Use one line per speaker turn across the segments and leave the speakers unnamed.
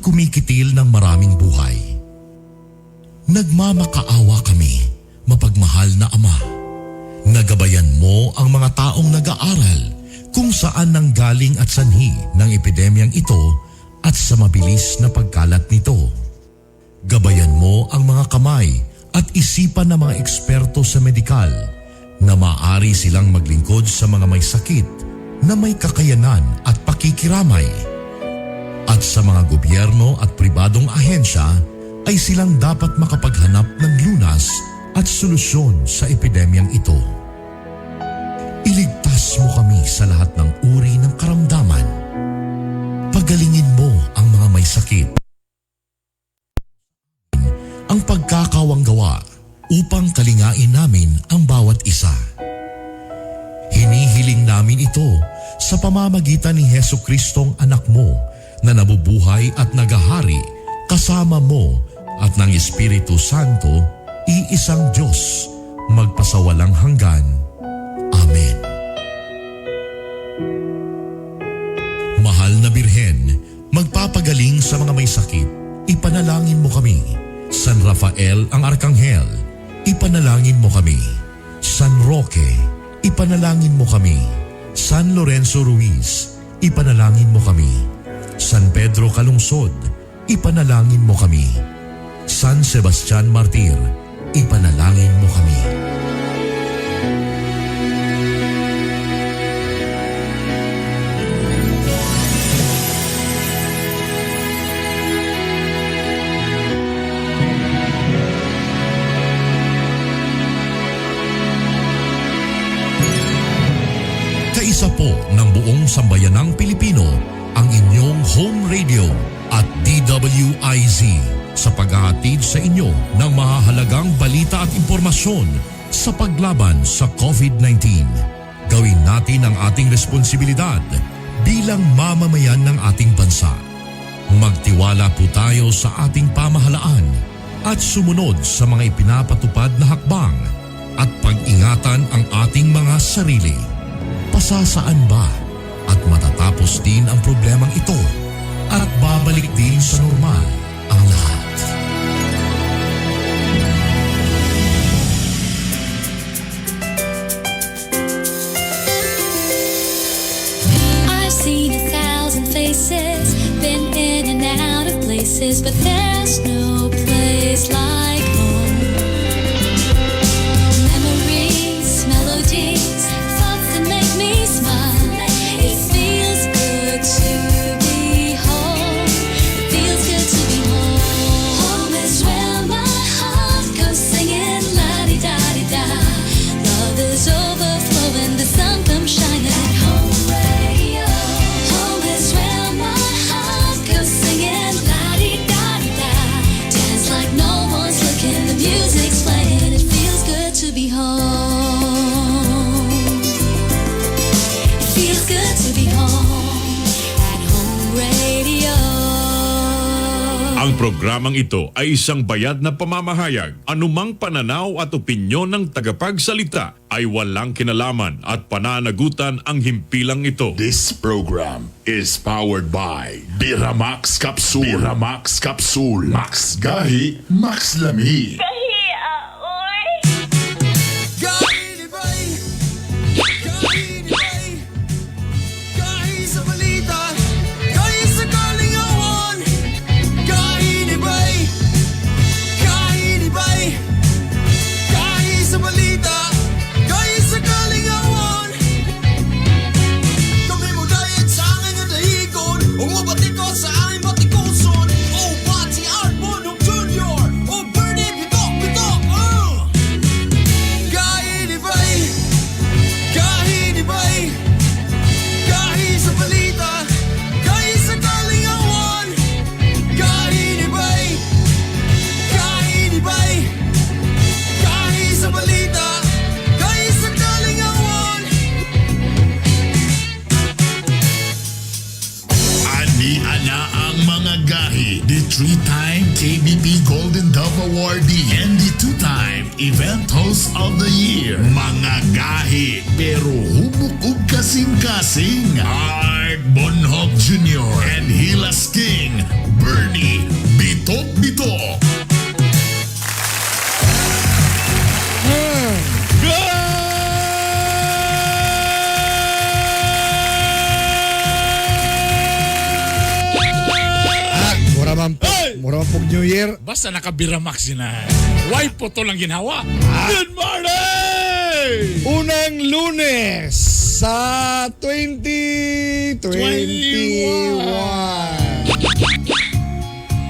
kumikitil ng maraming buhay. Nagmamakaawa kami, mapagmahal na Ama. Nagabayan mo ang mga taong nag-aaral kung saan nanggaling at sanhi ng epidemyang ito at sa mabilis na pagkalat nito. Gabayan mo ang mga kamay at isipan ng mga eksperto sa medikal na maaari silang maglingkod sa mga may sakit na may kakayanan at pakikiramay. At sa mga gobyerno at pribadong ahensya ay silang dapat makapaghanap ng lunas at solusyon sa epidemyang ito. Iligtas mo kami sa lahat ng uri ng karamdaman. Pagalingin mo ang mga may sakit. Ang pagkakawang gawa upang kalingain namin ang bawat isa. Hinihiling namin ito sa pamamagitan ni Jesucristong anak mo na nabubuhay at nagahari kasama mo at ng Espiritu Santo, iisang Diyos, magpasawalang hanggan. Amen. Mahal na Birhen, magpapagaling sa mga may sakit, ipanalangin mo kami. San Rafael ang Arkanghel, ipanalangin mo kami. San Roque, ipanalangin mo kami. San Lorenzo Ruiz, ipanalangin mo kami. San Pedro Calungsod, ipanalangin mo kami. San Sebastian Martir, ipanalangin mo kami. Kaisa po ng buong sambayanang Pilipino ang inyong home radio at DWIZ sa paghahatid sa inyo ng mahahalagang balita at impormasyon sa paglaban sa COVID-19. Gawin natin ang ating responsibilidad bilang mamamayan ng ating bansa. Magtiwala po tayo sa ating pamahalaan at sumunod sa mga ipinapatupad na hakbang at pag-ingatan ang ating mga sarili. Pasasaan ba at matatapos din ang problemang ito at babalik din sa normal ang lahat?
I've seen 1,000 faces, been in and out of places, but there's no place like home. Memories, melodies, thoughts that make me smile. It feels good to be home. It feels good to be home. Home is where my heart goes singing la-di-da-di-da. Love is overflowing, the sun comes shining. Home radio. Home is where my heart goes singing la-di-da-di-da. Dance like no one's looking, the music's playing. It feels good to be home. It feels good to be home at Home Radio.
Ang programang ito ay isang bayad na pamamahayag. Anumang pananaw at opinyon ng tagapagsalita ay walang kinalaman at pananagutan ang himpilang ito.
This program is powered by Biramax Capsule. Biramax Capsule. Max Gahi, Max Lami. The three-time KBP Golden Dove Awardee and the two-time Event Host of the Year. Mga gahi pero hubog kasing-kasing. Art Bonhoc Jr. and Hilas King, Bernie
Mura pag New Year.
Basta nakabiramax yun na. Why po to lang ginhawa? Good morning!
Unang Lunes sa 2021.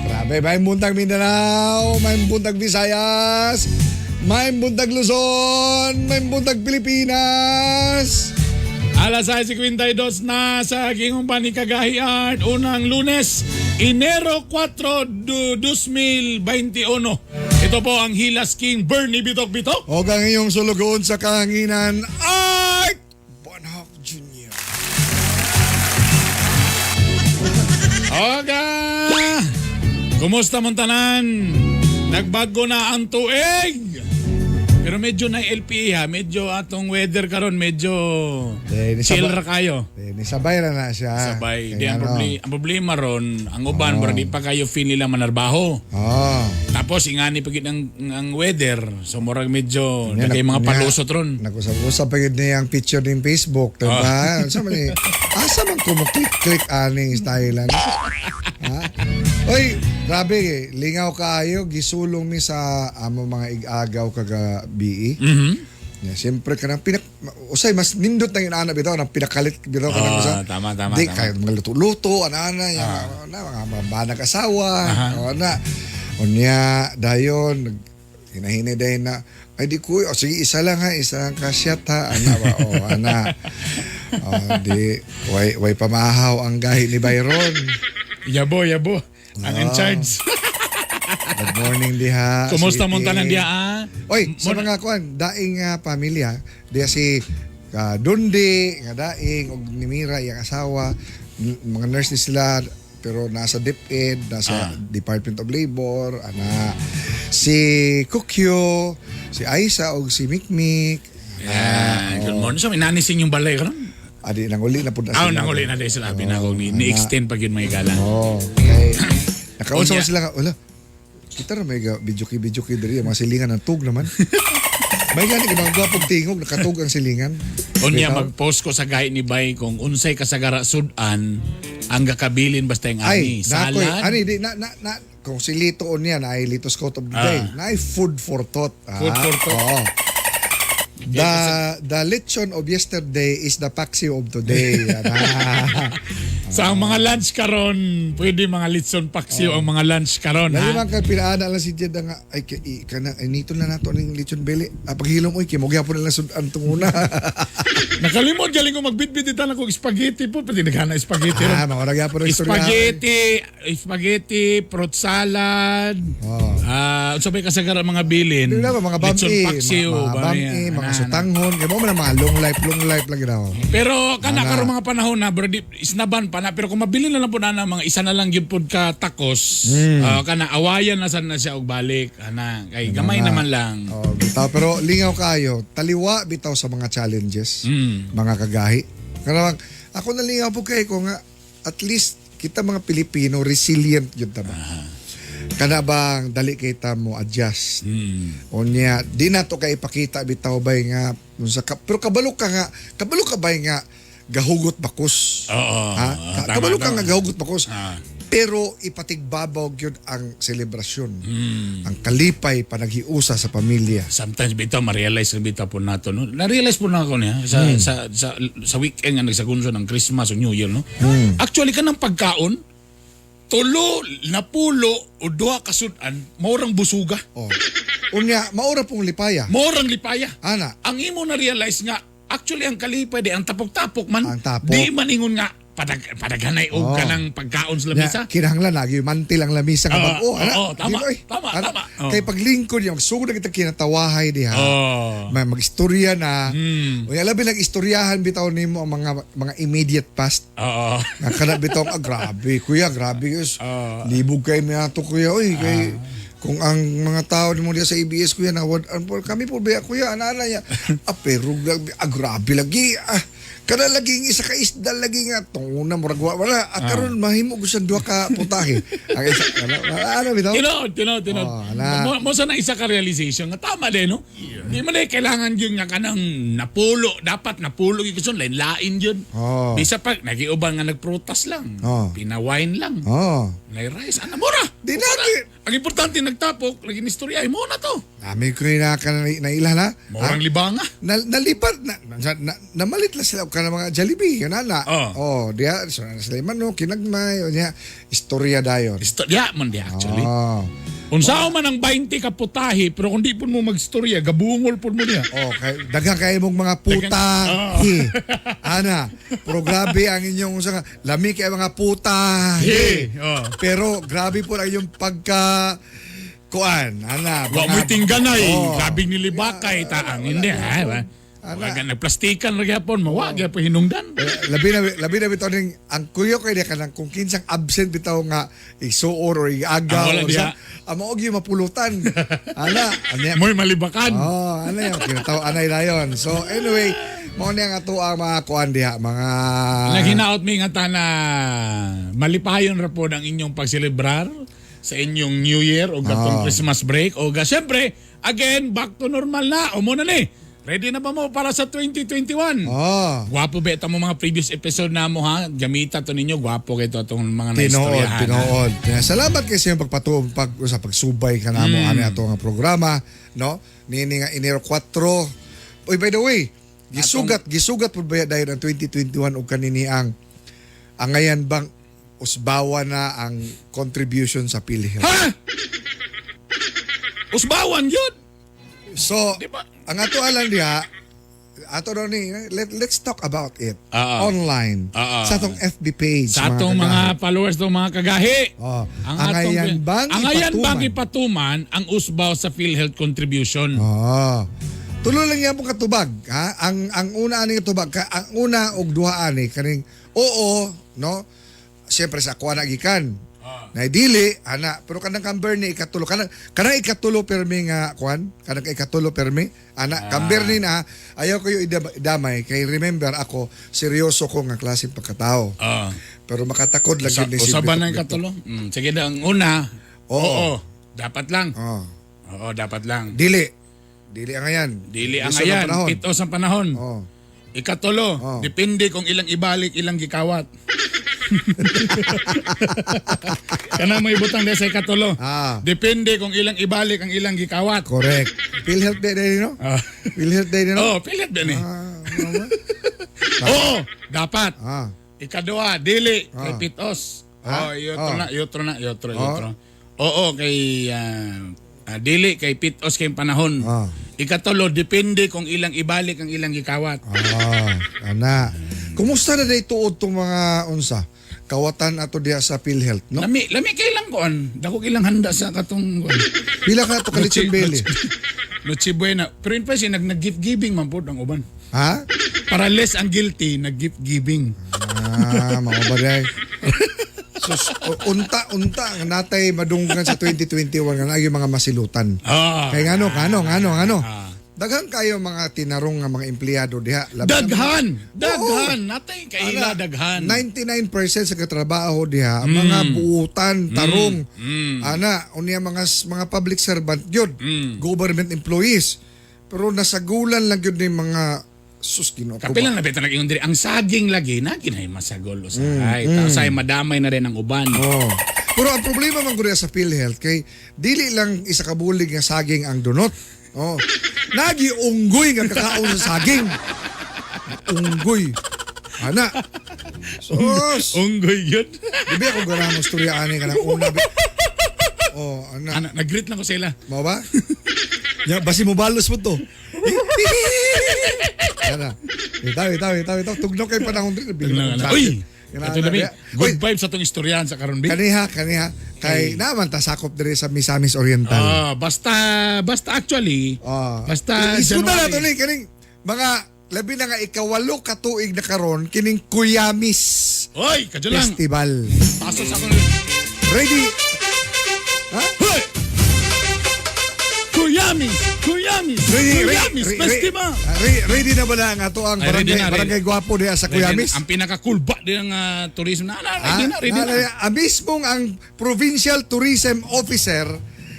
Grabe, may buntag Mindanao, may buntag Visayas, may buntag Luzon, may buntag Pilipinas.
Alas 6:52 na sa Gingumpan ni Cagayan, unang Lunes, Enero 4, 2021. Ito po ang Hilas King Bernie Bitok-Bitok.
O ang iyong sulugoon sa kahanginan ay Bonhoff Jr.
Oga! Kumusta mong tanan? Nagbago na ang tuig. Pero medyo na LPA, medyo atong weather karon medyo chill ra kayo.
Ni sabay na siya.
Sabay.
Kaya
Di ang problema ron, ang uban mura di pa kayo feel nila manarbaho.
Oh.
Tapos ingani pa gid ang weather. So murag medyo nagay mga palusot ron.
Nag-usap-usap pa yun niya ang picture din Facebook, diba? Asa man asa man ko click aning style ha? Oy, grabe lingaw kaayo gisulong mi sa amo mga igagaw kaga BE. Yeah, siyempre ka nang usay mas nindot na yung anak bitaw nang pinakalit bitaw ka nang usa.
Tama.
Di kaya mga luto-luto ana mga banag asawa. Ana. Unya dayon hinahinay dayon na ay di ko sige isa lang ha isa lang kasyat ha ana ba ana. Di way pamahaw ang gahi ni Byron.
Yabo. Ang in charge.
Good morning diha.
Kumusta mong tanan diha?
Oy, sa mga kuan, daing pamilya, diha si Dundi, nga daing og ni Mira iyang asawa, mga nurse ni sila pero nasa DepEd, nasa Department of Labor, ana si Kukyo, si Aisa og si Mikmik.
Good morning. So inanising yung balay karon.
Adi nanguli na pud na sila.
Nanguli na din sila binako ni-extend pa gyud may gala.
Okay. Nakausap sila wala. Kita ra may video-ki diri mga silingan ng tug naman. May gani ka mga gwapong tingog nakatug ang silingan.
Unya mag-post ko sa gahi ni Bay kung unsay kasagara sudan ang gakabilin basta yung ani salad.
Ani di na kung si Lito on yan ay Lito's Quote of the Day. Na ay food for thought.
Food for thought.
Oo. The lechon of yesterday is the paksiw of today.
Sa ang mga lunch karon, pwede mga litson paksiw ang mga lunch karon
Lagi
ha.
man kay pinaana lang si Jed nga ay kana nito na nato ning lechon belly. Paghilom oy kay mo gyapon na lang sudan tunguna.
Nakalimot galing ko magbitbit ita na kog spaghetti po pati naghana spaghetti ron.
Mga gyapon ang istorya.
Spaghetti, fruit salad. Unsa bay kasagara mga bilin?
Dili mga
Litson
bami,
paksiw,
mga sutanghon, kay mo man mga long life lagi daw.
Pero kana karon mga panahon na bro, isnaban pa na pero kung mabili na lang po na mga isa na lang gyud pod ka takos, kana awayan na sad na siya og balik ana kay gamay naman lang.
Bitaw pero lingaw kayo, taliwa bitaw sa mga challenges, mga kagahi. Karon ako nalingaw po kay ko nga at least kita mga Pilipino resilient gyud ta ba. Kana bang dali kita mo adjust. Unya di na to kay ipakita bitaw bay nga pero kabalo ka bay nga gahugot bakos. Kabalo ka nga gahugot bakos. Pero ipatigbabaw gyud ang selebrasyon. Ang kalipay panaghiusa sa pamilya.
Sometimes bitaw ma-realize bitaw po nato no. Na-realize po na ako niya sa weekend nga nagsagunso ng Christmas o New Year no. Actually kanang pagkaon tulo na pulo o duha ka sudan maurang busuga.
Unya maura pong lipaya.
Maurang lipaya.
Ana.
Ang imo na realize nga actually ang kalipay di ang tapok-tapok man.
Ang tapok.
Di man ingon nga padaghanay og kanang pagkaon sa lamisa.
Kinahanglan lagi mantil ang lamisa nga bag-o.
Tama.
Kay paglingkod yung sugod na kita kinatawahay diha. May mag-istorya na. Unya labi nag-istoryahan bitaw nimo ang mga immediate past. Kana bitaw grabe kuya, grabe yus. Libog kay mi ato kuya oy kay kung ang mga tao mo diya sa ABS kuya na kami po ba kuya ana niya. Pero grabe lagi. Kada laging isa ka isda lagi nga tunguna murag wala karon mahimo gusto duha ka putahe. Ang isa ano bitaw?
Tinod. Mo sa na isa ka realization nga tama din no. Di man kailangan gyud nga kanang napulo dapat napulo gyud gusto lain-lain gyud. Bisa pa nagiuban nga nagprotas lang. Pinawine lang. Nay-rice. Ano mo na?
Di natin.
Ang importante, nagtapok. Lagi istorya. Ay mo na to.
Nami ko na ilan ha?
Maurang libanga.
Nalipat namalit lang sila ka ng mga Jollibee yan ana. Dia so sila man no kinagmay o niya istorya dayon.
Istorya man di actually.
Oh.
Unsao man ang 20 ka putahe, pero kung di po mo magstorya, gabungol po mo niya.
Kay daghang kay mong mga putahe. Ana, pero grabe ang inyong lami kay mga putahe. Pero grabe po ang inyong pagka kuan, ana.
Wa mo tingganay,
Oh.
grabing nilibakay taang hindi ha. Wala nagplastikan ra gyapon, mawag gyapon hinungdan.
Labi na bitaw ning ang kuyo kay dia kanang kung kinsang absent bitaw nga isuor or iaga
wala
or
diya.
sa amo og yung mapulutan. Ana,
Mo'y malibakan.
ano yung kinataw anay dayon. So anyway, mo ni ang ato ang mga kuan diha, mga
Naghinaot mi nga tana malipayon ra po ang inyong pagselebrar sa inyong New Year o gatong Christmas break o syempre again back to normal na o mo na ni. Ready na ba mo para sa 2021? Gwapo ba ito mo mga previous episode na mo ha? Gamita to ninyo, gwapo kayo itong mga naistoryahan.
Tinood. Salamat kasi yung pagsubay ka na mo ano ato nga programa, no? Nini nga Enero 4. Oy, by the way, gisugat po ba dahil ang 2021 o kanini ang ngayon bang usbawa na ang contribution sa PhilHealth?
Ha? Usbawan yun!
So,
Diba?
ang ato alam diha, ato daw ni, let's talk about it. Online. Sa atong FB page.
Sa atong mga followers, itong mga kagahi.
Ang ayan bang
ipatuman ang usbaw sa PhilHealth contribution.
Tulo lang yan po katubag. Ha? Ang una ani katubag, ang una og duha ani kaning oo, no? Siyempre sa kuha nagikan. Na dili ana pero kanang kamber ni ikatulo kanang ikatulo permi nga kuan kanang ikatulo permi ana kamber ni na ayaw ko yung idamay kay remember ako seryoso ko nga klase pagkatao. Pero makatakod lang yun ni
usaban na ikatulo. Sige na ang una. Oo. Dapat lang. Oo, dapat lang.
Dili ang ayan.
Dili ang ayan. Pitos ang panahon. Ikatulo, depende kung ilang ibalik, ilang gikawat. Kana mo ibutang dahil sa ikatulo. Depende kung ilang ibalik ang ilang gikawat.
Correct. PhilHealth Day din, no? PhilHealth Day din, no?
PhilHealth din eh. Oo, dapat. Ikadua, dili, kay pitos. Yotro na. Oo, kay dili, kay pitos kay panahon. Ikatulo, depende kung ilang ibalik ang ilang gikawat.
Ana. Kumusta na day tuod tong mga unsa? Kawatan ato diha sa PhilHealth, no?
Lami kailang kuan. Dako ilang handa sa katong kuan.
Pila ka to kalitsyon beli?
Noche buena. Pero in person, nag-gift giving man po ang uban.
Ha?
Para less ang guilty, nag-gift giving.
Mga bagay. Sus, unta nga natay madunggan sa 2021 nga nagi mga masilutan. Kay ngano. Daghan kayo mga tinarong nga mga empleyado diha.
Daghan. Natay kaila daghan.
99% sa katrabaho diha mga buutan, tarong. Ana, unya mga public servant gyud, government employees. Pero nasagulan lang gyud ni mga Ginoo ko.
Kapilang na beta nag-ingon diri ang saging lagi na ginay masagol usahay. Tapos madamay na rin ang uban.
Pero ang problema man gud sa PhilHealth kay dili lang isa ka bulig nga saging ang dunot. Nagi unggoy nga kakaon sa saging. Unggoy. Ana. Sus.
Unggoy yun.
Dibi ako ganang istorya ani kanang una. Ana.
Nag-greet lang ko sila.
Mao ba? Ya, basi mo balos mo to. Ana. Itaw. Tugnaw kay panahon din.
Uy! Good vibes sa itong istoryahan sa karon.
Kaniha. Kay naman tasakop diri sa Misamis Oriental.
Basta actually. Basta
isuta na to ni kaning mga labi na nga ikawalo ka tuig na karon kining Kuyamis.
Oy, kadyo lang.
Festival.
Pasok sa akong
Ready? Ha?
Hoy! Kuyamis Festival.
Ready na ba na ang ato ang barangay Guapo diha sa Kuyamis?
Ang pinaka-kulba din ang tourism na. Ready na.
Mismong ang Provincial Tourism Officer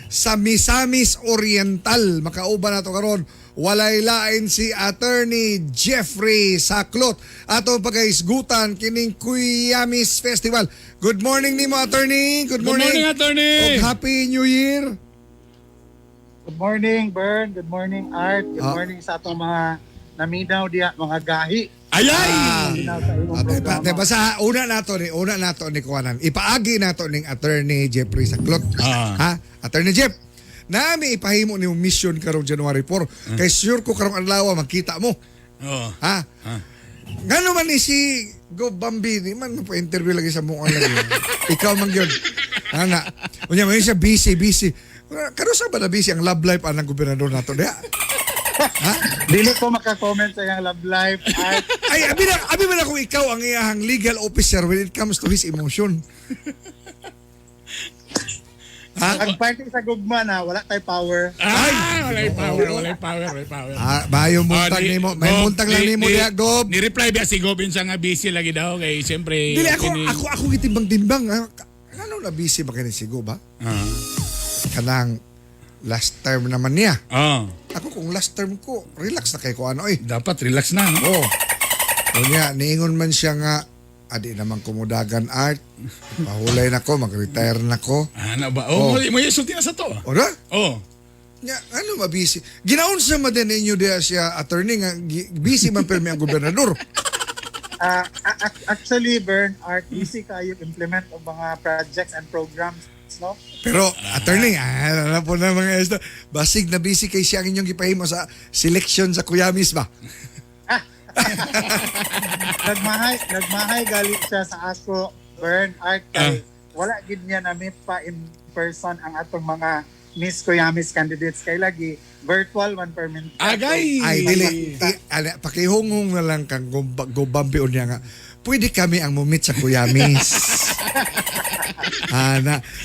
sa Misamis Oriental makauban nato karon walay lain si Attorney Jeffrey Saklot atong pagahisgutan kining Kuyamis Festival. Good morning nimo, Attorney. Good morning.
Attorney.
Og Happy New Year.
Good morning, Bern. Good morning, Art. Good morning sa atong mga naminaw diya, mga gahi.
Ayay!
Naminaw sa imong
Ate,
programa.
basta una nato ni kuanan. Ipaagi nato ning Attorney Jeffrey Saklot. Ha? Attorney Jeff, nami ipahimo ni mission karong January 4. Kay sure ko karong adlaw makita mo.
Oh.
Ha? Ngano man ni si Go Bambi, di man mo pa-interview lagi sa mukha lagi. Ikaw man yun. Ana. Unya man siya busy. Kano sa ba na busy ang love life anang gobernador nato diha?
Dili ko makakomment sa iyang love life, Art.
Ay, abi man ako ikaw ang iyahang legal officer when it comes to his emotion.
Ang party sa gugma na, wala tay power.
Walay power.
Bayo muntag
di-
nimo, may
Gob,
muntag lang nimo diha, Gob.
Ni-reply ba si Gobin siya nga busy lagi daw kay siyempre.
Dili ako gitimbang-timbang. Ano na busy ba kani si Gob, ha? Kanang last term naman niya. Ako kung last term ko, relax na kay ko ano eh.
Dapat relax na, no?
Oh. Unya, niingon man siya nga, adi naman kumudagan, Art. Pahulay na ko, mag-retire na ko.
Ano ba? Oh, mo isulti na sa to.
Ora?
Oh.
Nya, ano mabisi? Ginaon sa maden ninyo diya siya, attorney nga, busy man permi ang gobernador.
Actually, Bern, Art, easy kayo implement ang mga projects and programs, no?
Pero, attorney, alam po na mga esto, basig na busy kay siya ang inyong gipahimo sa selection sa Kuyamis ba?
Nagmahay galing siya sa ASCO, Bern, Art, kay wala gid niya na meet pa in person ang atong mga Miss Kuyamis candidates kay lagi virtual man permanent.
Agay!
Ay, dili. Pakihungong na lang kang gobambion niya nga. Pwede kami ang mumit sa Kuyamis.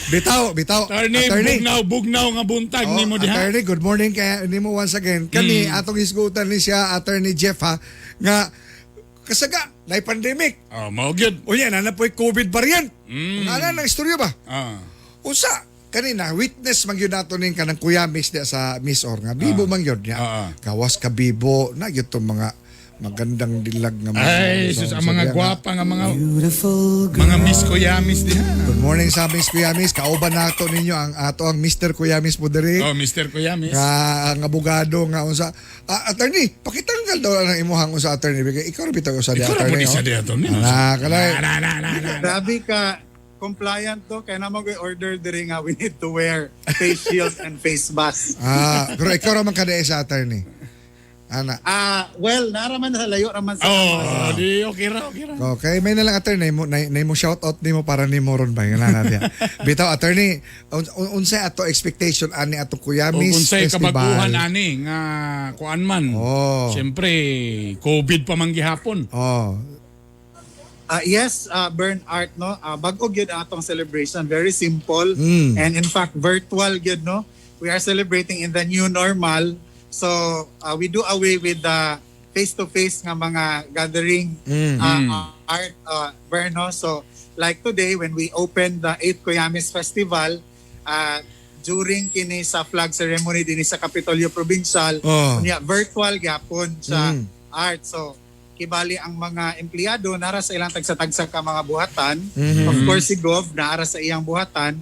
Bitaw.
Attorney, bugnaw nga buntag
Oh,
nimo diha.
Attorney, good morning kaya nimo once again. Kani atong isgutan ni siya, Attorney Jeff ha, nga kasaga, na pandemic.
Oh, mao gyud.
O yan, na po'y COVID variant. Ano na istorya ba? Usa, kanina, witness man yun nato ning kanang Kuyamis diya sa Miss Or nga. Bibo man yun niya. Kawas ka bibo. Na yun itong mga magandang dilag nga mga.
Ay, sus, ang mga gwapa nga mga Miss Kuyamis diha.
Good morning sa Miss Kuyamis. Kauban nato ninyo ang ato ang Mr. Kuyamis po diri.
Oh, Mr. Kuyamis.
Ang abogado nga unsa. Attorney, pakitanggal daw ang imuhang unsa attorney. Ikaw ra bitaw sa
Ikaw ra
attorney.
mo sa diha to.
Kalay.
Grabe ka compliant to kaya naman ko order diri nga we need to wear face shields and face mask.
Pero ikaw ra man kada sa attorney. Ana.
Well, naraman sa layo raman sa
Di okay ra.
Okay, may nalang attorney mo mo shout out nimo para nimo ron ba ngala na dia. Bitaw attorney, unsay ato expectation ani ato Kuyamis
Unsay
Festival.
kabaguhan ani nga kuan man. Siyempre, COVID pa man gihapon.
Yes, Burn Art, no? Bago gyud ang atong celebration, very simple and in fact virtual gyud, no? We are celebrating in the new normal. So, we do away with the face-to-face nga mga gathering art, Burn, no? So, like today when we opened the 8th Kuyamis Festival, during kini sa flag ceremony din sa Kapitolyo Provincial, virtual gyapon sa art. So, kibali ang mga empleyado nara sa ilang tagsa-tagsa ka mga buhatan. Of course si Gov nara sa iyang buhatan.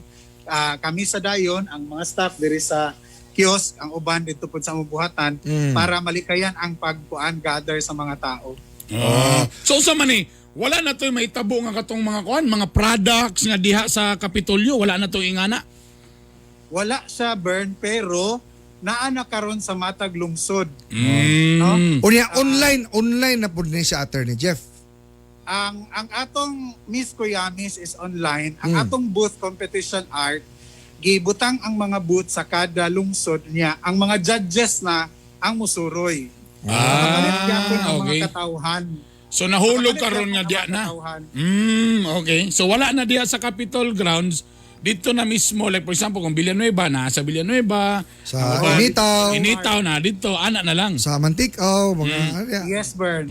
Kami sa dayon ang mga staff diri sa kiosk ang uban dito pud sa among buhatan para malikayan ang pagkuan gather sa mga tao.
So sa man wala na to'y maitabo nga katong mga kuan, mga products nga diha sa Kapitolyo, wala na to ingana.
Wala siya Burn pero naa na karon sa matag lungsod.
No? Unya online na pud ni sa Attorney Jeff.
Ang atong Miss Kuyamis is online. Ang atong booth competition art gibutang ang mga booth sa kada lungsod niya. Ang mga judges na ang musuroy. Ang mga katauhan.
So nahulog karon nga diya na. Okay. So wala na diya sa Capitol grounds. Dito na mismo, like for example, kung Villanueva na, sa Villanueva,
sa
Initaw na, dito, anak na lang.
Sa Manticaw, mga
Yes, Bern.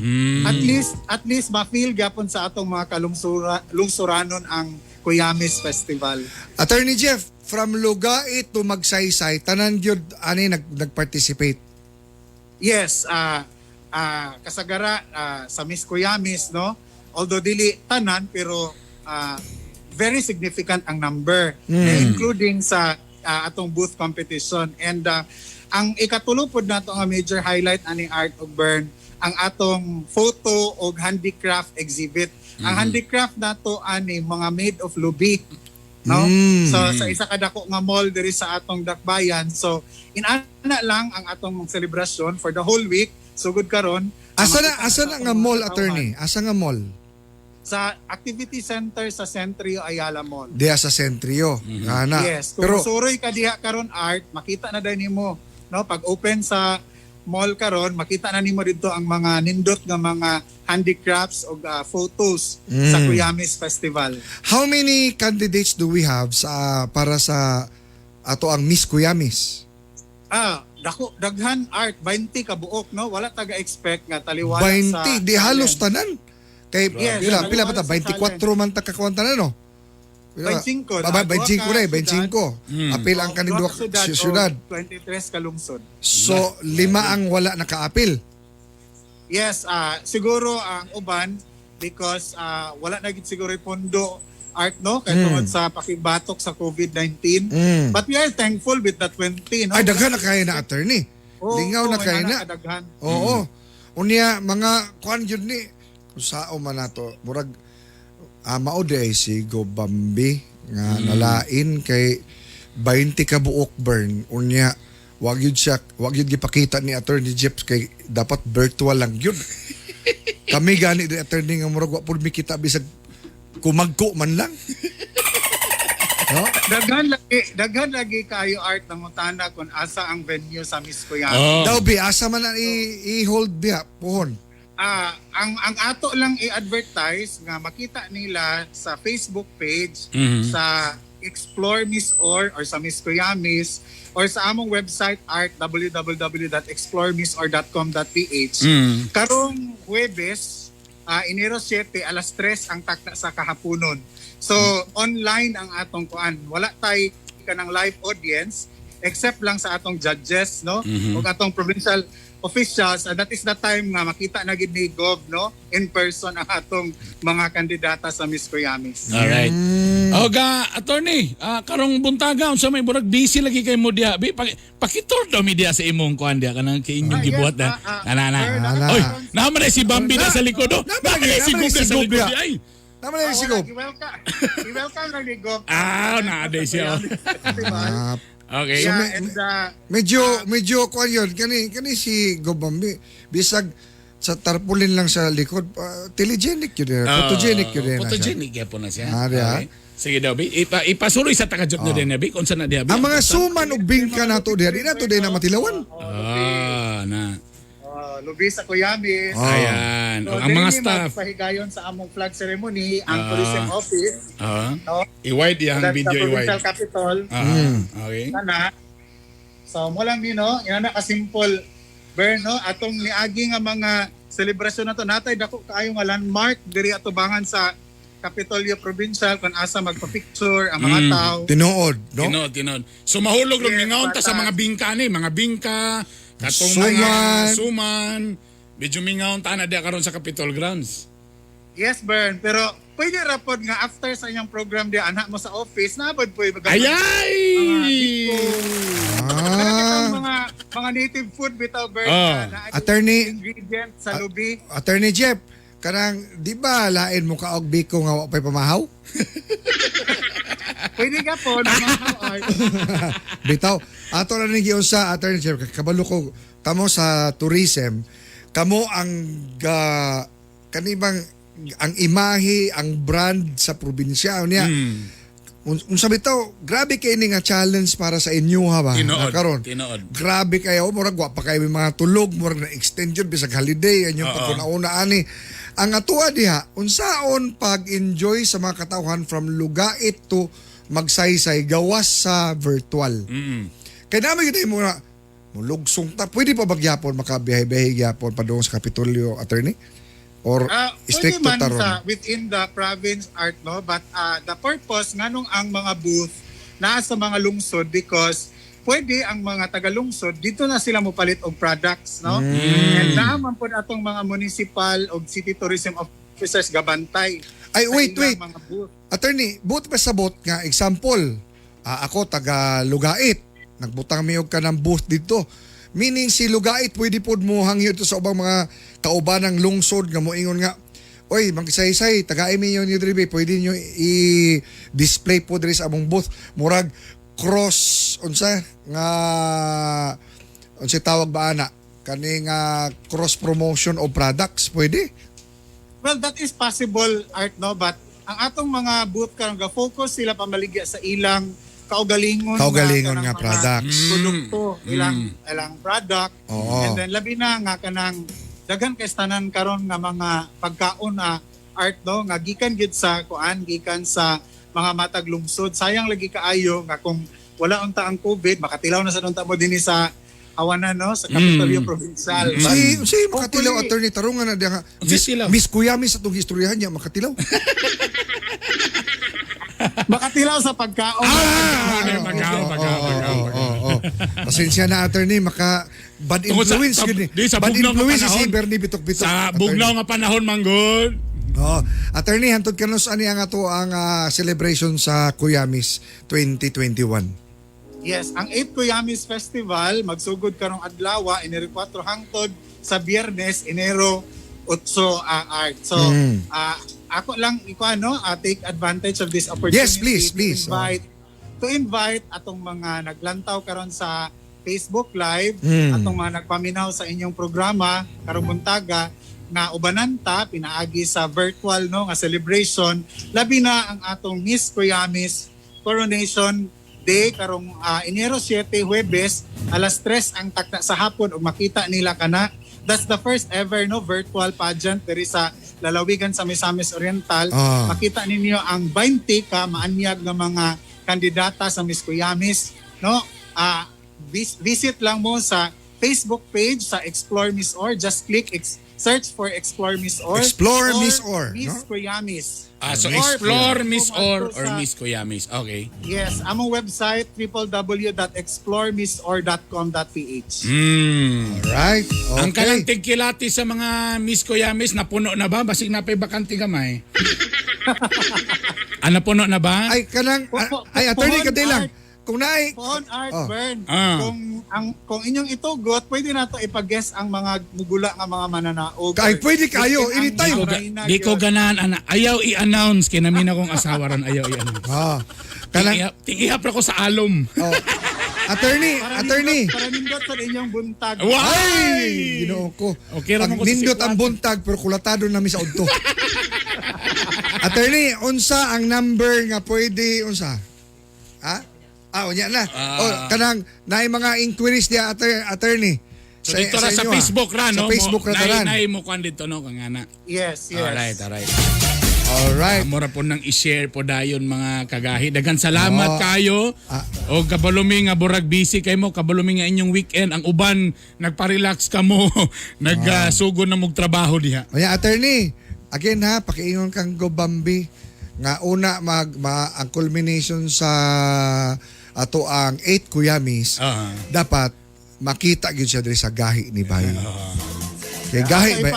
At least ma-feel gapon sa atong mga kalungsuranon ang Kuyamis Festival.
Attorney Jeff, from Lugait to Magsaysay, tanan gyud ani nag-participate.
Yes, kasagara sa Miss Kuyamis, no? Although dili tanan pero very significant ang number, including sa atong booth competition. And ang ikatulupod nato nga major highlight ani Art og Bern ang atong photo o handicraft exhibit. Ang handicraft nato ani mga made of lubi. No? So sa isa ka dako nga mall diri sa atong Dakbayan. So inana lang ang atong celebration for the whole week. Sugod karon.
Asa na nga mall, attorney? Asa nga mall?
Sa activity center sa Centrio Ayala Mall.
Diya sa Centrio. Ana.
Yes, kung
Pero
suroy ka diha karon Art, makita na din nimo, no? Pag open sa mall karon, makita na nimo dito ang mga nindot nga mga handicrafts o photos sa Kuyamis Festival.
how many candidates do we have para sa ato ang Miss Kuyamis?
Daghan Art, 20 ka buok, no? Wala taga-expect nga taliwala sa
20, di halos tanan. Kay
Yes,
pila pa ta,
halos sa
24 man ta kakuwanta na, no?
25
Baba, 25 na, 25. Apil ang kanindwa syudad.
23 ka lungsod.
So, 5 ang wala naka-apil.
Yes, siguro ang uban because wala na gid siguro yung pondo Art, no? Kaya tungod sa pakibatok sa COVID-19. But we are thankful with the 20, no?
Ay, daghan na kaya na, attorney. Lingaw na kaya na.
Kadaghan.
Oo. Unya, mga kuan yun ni, kung sao man nato, murag, maode ay si Gobambi, nga nalain kay 20 ka buok Bern. Unya, wag yun gipakita ni Attorney Jeff kay dapat virtual lang yun. Kami gani di attorney nga murag wa pud mi kita bisag kumagko man lang. No?
Daghan lagi kayo Art ng mutana kung asa ang venue sa Miss Kuyamis.
Daw bi asa man na i-hold biya puhon.
Ang ato lang i-advertise nga makita nila sa Facebook page sa Explore Miss or sa Miss Kuyamis or sa among website Art www.exploremissor.com.ph. Karong Huwebes, Enero 7 alas 3 ang takna sa kahaponon. So online ang atong kuan. Wala tay kanang live audience except lang sa atong judges, no? Ug atong provincial officials, that is the time nga makita na gid ni Gov, no, in person ang atong mga kandidata sa Miss Kuyamis.
Alright. Oga, attorney, karong buntaga unsa may burag busy lagi kay mo diha. Pakitor daw mi diha sa imong kuan diha kanang kay inyong gibuhat na.
Ala.
Oy, naman na si Bambi na sa likod do. Naman na si Gug sa likod di ay.
Naman na si Gob.
I-welcome lang ni Gov.
Naaday siya. Okay.
Yeah, and
Medyo kuan yun. Kani si Gobambi. Bisag sa tarpaulin lang sa likod, telegenic yun. Photogenic yun.
Photogenic kaya po na siya.
Okay.
Sige daw, Bi. Ipasuloy sa takajot na din, Bi. Kung saan na diha, Bi.
Ang mga suman o bingka nato diha, di nato din na matilawan.
Lubi sa Kuyamis.
Ayan.
So,
Ang mga staff.
Pahigayon sa among flag ceremony, ang tourism office. No?
I-wide yung
That's
video,
the provincial
i-wide.
capital.
Okay.
Sana. So, mo lang din, no? Yan na ka-simple. Bern, no? Atong niagi nga mga selebrasyon na to. Natay, dako kaayo nga landmark. Diri atubangan sa Kapitolyo Provincial kung asa magpa-picture ang mga tao.
Tinood, no?
Tinod. So mahulog lang
Yes,
mingaon ta sa
bata.
mga bingka ni, mga bingka, katong
Suman.
suman. Medyo mingaon ta na diha karon sa Capitol Grounds.
Yes, Bern. Pero pwede rapod nga after sa inyong program di anak mo sa office, nabod po yung
Ayay!
mga native food bitaw, Bern. Na
Attorney-
ingredient sa lubi.
Attorney Jeff, karang di ba lain mo ka og biko nga wa pay pamahaw?
Pwede ka po na mga art.
Bitaw, ato na ning giunsa Attorney Jeff, kabalo ko kamo sa tourism, kamo ang kanibang ang imahe, ang brand sa probinsya niya. Unsa bitaw, grabe kay ni nga challenge para sa inyo ha ba? Karon.
Tinood.
Grabe kayo, murag wa pa kayo may mga tulog, murag na extension bisag holiday, anyong pagkunauna ani. Ang atua diha, unsaon pag-enjoy sa mga katawhan from Lugait to Magsaysay gawas sa virtual. Kaya namin kita mo na mulugsong ta. Pwede pa bagyapon makabiyahe-biyahe gyapon pa doon sa Kapitolyo, attorney? Or
Pwede
stricto
man
taron?
within the province art, no? But the purpose nganong ang mga booth naa sa mga lungsod because pwede ang mga tagalungsod dito na sila mopalit og products, no? And naman po atong mga municipal o city tourism officers gabantay.
Ay,
sa
wait.
ilang mga booth.
Attorney, buot pa sa bot nga, example, ako taga Lugait, nagbutang miyog ka ng booth dito. Meaning si Lugait, pwede po mo hangyo ito sa ubang mga kauban ng lungsod nga moingon nga, oy, magsaysay, taga-imi yun yung dribe, pwede nyo i-display po diri sa among booth. Murag cross, unsa tawag ba ana? Kaning cross promotion of products, pwede?
Well, that is possible, Art, no? But ang atong mga booth karon ga-focus sila pamaligya sa ilang kaugalingon
Nga
kanang mga
products.
produkto, ilang product.
Oo.
And then labi na nga kanang daghan kay tanan karon nga mga pagkaon na Art, no, nga gikan gid sa gikan sa mga matag lungsod. Sayang lagi kaayo nga kung wala unta ang COVID, makatilaw na sa unta mo dinhi sa awanan, no, sa Kapitolyo Provincial.
Si makatilaw, attorney, tarungan na diya nga. Miss Kuyamis sa itong historiahan niya, makatilaw.
Makatilaw sa pagkaon.
Pasensya na, attorney, bad influence yun eh.
Sa
Bad
bugnaw nga
influence si
panahon.
Bernie Bitok-Bitok.
Sa bugnaw nga panahon, manggod.
Attorney, hantod ka nun saan nga to ang celebration sa Kuyamis 2021.
Yes, ang 8 Kuyamis Festival magsugod karong adlaw Enero 4 hangtod sa Biyernes Enero 8 Art. So ako lang take advantage of this opportunity.
Yes, please.
To invite atong mga naglantaw karon sa Facebook Live, atong mga nagpaminaw sa inyong programa karong buntaga nga ubananta pinaagi sa virtual, no, nga celebration, labi na ang atong Miss Kuyamis Coronation Day karong Enero 7 Huwebes alas 3 ang takna sa hapon ug makita nila kana. That's the first ever, no, virtual pageant diri sa lalawigan sa Misamis Oriental. Makita ninyo ang 20 ka maanyag nga mga kandidata sa Miss Kuyamis, no? Visit lang mo sa Facebook page sa Explore Miss Or, just click search for Explore Miss Or.
Explore Miss Or,
Miss
no?
Kuyamis.
So
Or
Explore
pwede
Miss
kung
Or
adto
or
sa-
Miss Kuyamis. Okay.
Yes, among website www.exploremissor.com.ph.
Alright, okay.
Ang kanang tigkilati sa mga Miss Kuyamis, napuno na ba? Basig na pa'y bakante gamay. Napuno na ba?
Ay, kanang, attorney,
Pohon
kaday lang.
Art.
Kung naay,
Phone Art Burn. Kung inyong itugot, pwede na to ipag-guess ang mga mugula nga mga mananaog.
Ay, pwede kayo, anytime.
Di ko ganahan, ana. Ayaw i-announce. Kinamin akong asawa ron. Ayaw i-announce.
Kanang,
Tingihap na ko sa alom.
attorney.
Para nindot sa inyong buntag.
Wow!
Ay, ginoo ko.
Okay,
Pag
ramon ko sa
nindot
sikwat.
ang buntag, pero kulatado namin sa udto. Attorney, unsa ang number nga pwede, unsa? Unya na. Kanang, naay mga inquiries niya, attorney.
So dito ra sa
inyo,
Facebook ra, no?
Sa Facebook ra tanan.
Nay mo kwan dito, no? Kang ana.
Yes.
Alright.
Alright.
Mura po nang i-share po dayon mga kagahi. Dagan salamat kayo. O kabalumi nga burag busy kay mo, kabalumi nga inyong weekend. Ang uban nagpa-relax ka mo. Nagsugod na mog trabaho diha.
Unya, attorney. Again ha, pakiingon kang Gobambi. Nga una, ang culmination sa ato ang 8 Kuyamis, dapat makita gyud siya diri sa gahi ni Bayo. Kay gahi ba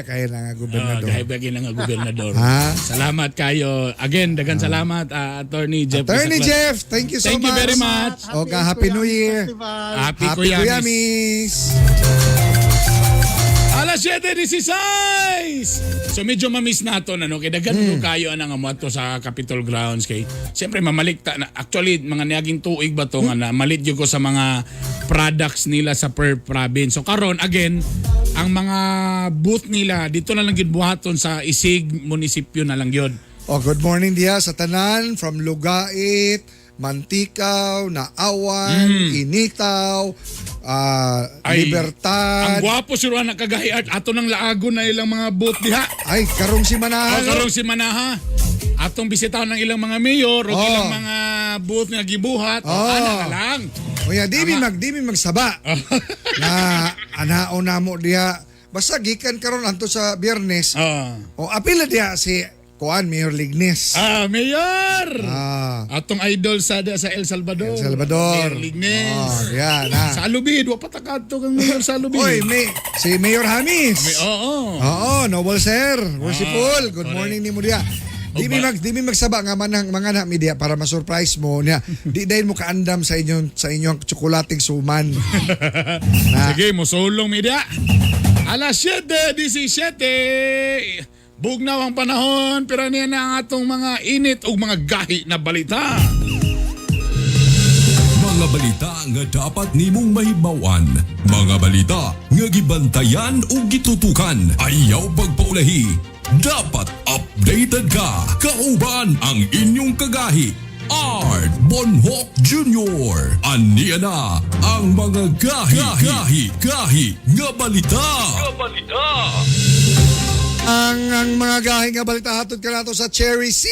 kay nga gobernador.
Gahi bagay na nga gobernador.
Ha?
Salamat kayo. Again, dagan salamat Attorney Jeff.
Attorney
Bisaclas.
Jeff, thank you so
Thank you
much.
very much.
Okay, Happy New Year.
Happy
Happy
Kuyamis.
Kuyamis.
Alas 7:16. So medyo ma-miss nato na, no? Kaya dagan mo kayo nga mo ato sa Capitol Grounds kay siyempre mamalikta na. Actually mga niyaging tuig ba to nga na malit yun ko sa mga products nila sa per province. So karon again ang mga booth nila dito na lang gyud buhaton sa Isig munisipyo na lang yun.
Good morning diya sa tanan from Lugait, Mantikaw, Naawan, Initaw, Libertad.
Ang gwapo si Juan nakagahi at ato nang laago na ilang mga booth diha.
Ay, karong si Manahan.
Karong si Manaha. Atong bisitaw ng ilang mga mayor o ilang mga booth nga gibuhat. Ana na lang.
Kuya, di mi magsaba. Na anao na mo diya. Basta gikan karon anto sa Biyernes. O apila diya si Mayor Lignes.
Mayor! Atong idol sa El Salvador.
El Salvador.
Mayor Lignes.
Yan ha.
Sa Alubid, wa patakadto kang Mayor sa Alubid.
Oy, si Mayor Hamis.
Oo.
Oo, noble sir. Worshipful. Good
correct.
morning ni mo diya. Di
ba-
mi magsaba nga manang mga na media para ma-surprise mo niya. Di dahil mo kaandam sa inyong tsokolating suman. Na,
Sige, musulong media. Alas 7:17. Bugnaw ang panahon, pero niya na ang atong mga init o mga gahi na balita.
Mga balita nga dapat nimong mahibawan. Mga balita nga gibantayan o gitutukan. Ayaw pagpaulahi. Dapat updated ka. Kauban ang inyong kagahi. Art Bonhoc Jr. Aniya na ang mga gahi nga balita.
ang mga gahing nga balita hatod ka nato sa Cherry C.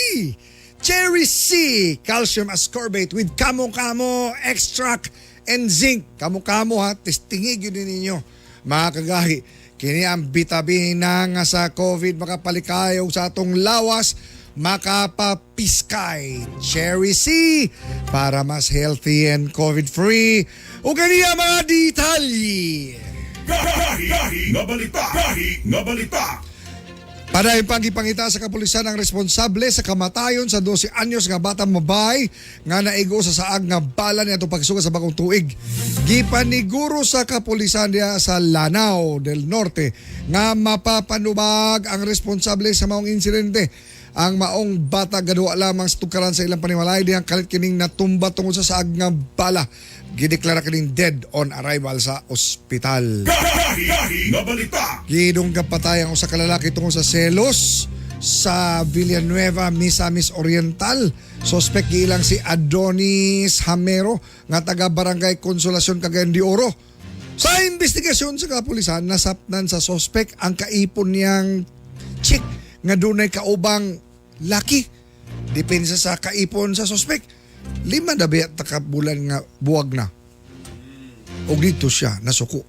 Cherry C, calcium ascorbate with kamo-kamo extract and zinc. Kamo-kamo ha, testingig yun ninyo. Mga kagahi, kini ang bitabina nga sa COVID makapalikayaw sa atong lawas, makapapiskay. Cherry C, para mas healthy and COVID-free. O ganiya mga detalye.
Gahi nga balita.
Para ipangipangita sa kapulisan ang responsable sa kamatayon sa 12 anyos nga batang mabay nga naigo sa saag nga bala niya itong pagsuga sa bagong tuig. Gipaniguro sa kapulisan niya sa Lanao del Norte nga mapapanubag ang responsable sa maong insidente. Ang maong bata gadwa lamang sa tukaran sa ilang panimalay diyang kalit kining natumba tungod sa saag nga bala. Gideklara kining dead on arrival sa ospital.
Gahi nga balita.
Gidunggan patay ang usa ka lalaki tungod sa selos sa Villanueva, Misamis Oriental. Suspect giilang si Adonis Hamero nga taga Barangay Consolacion, Cagayan de Oro. Sa investigasyon sa kapulisan, nasapnan sa suspect ang kaipon niyang chick nga dunay kaubang laki. Depensa sa kaipon sa suspect. 5 na biya takabulan nga buwag na. O dito siya nasuko.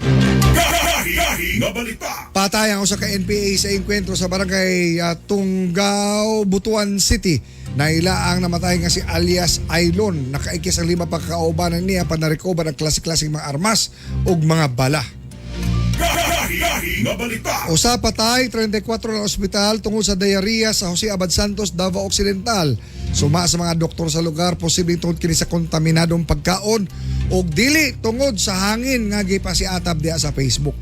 Gahi nga balita.
Patay ang usa ka NPA sa engkwentro sa barangay Tunggao, Butuan City. Naila ang namatay nga si alias Ailon. Nakaikis ang 5 pagkakaubanan niya pa na-recover ang klase-klaseng mga armas ug mga bala.
Gahi nga balita.
Usa patay, 34 na ospital tungod sa diarrhea sa Jose Abad Santos, Davao Occidental. Suma sa mga doktor sa lugar, posibleng tungod kini sa kontaminadong pagkaon o dili tungod sa hangin nga gipasiatab diha sa Facebook.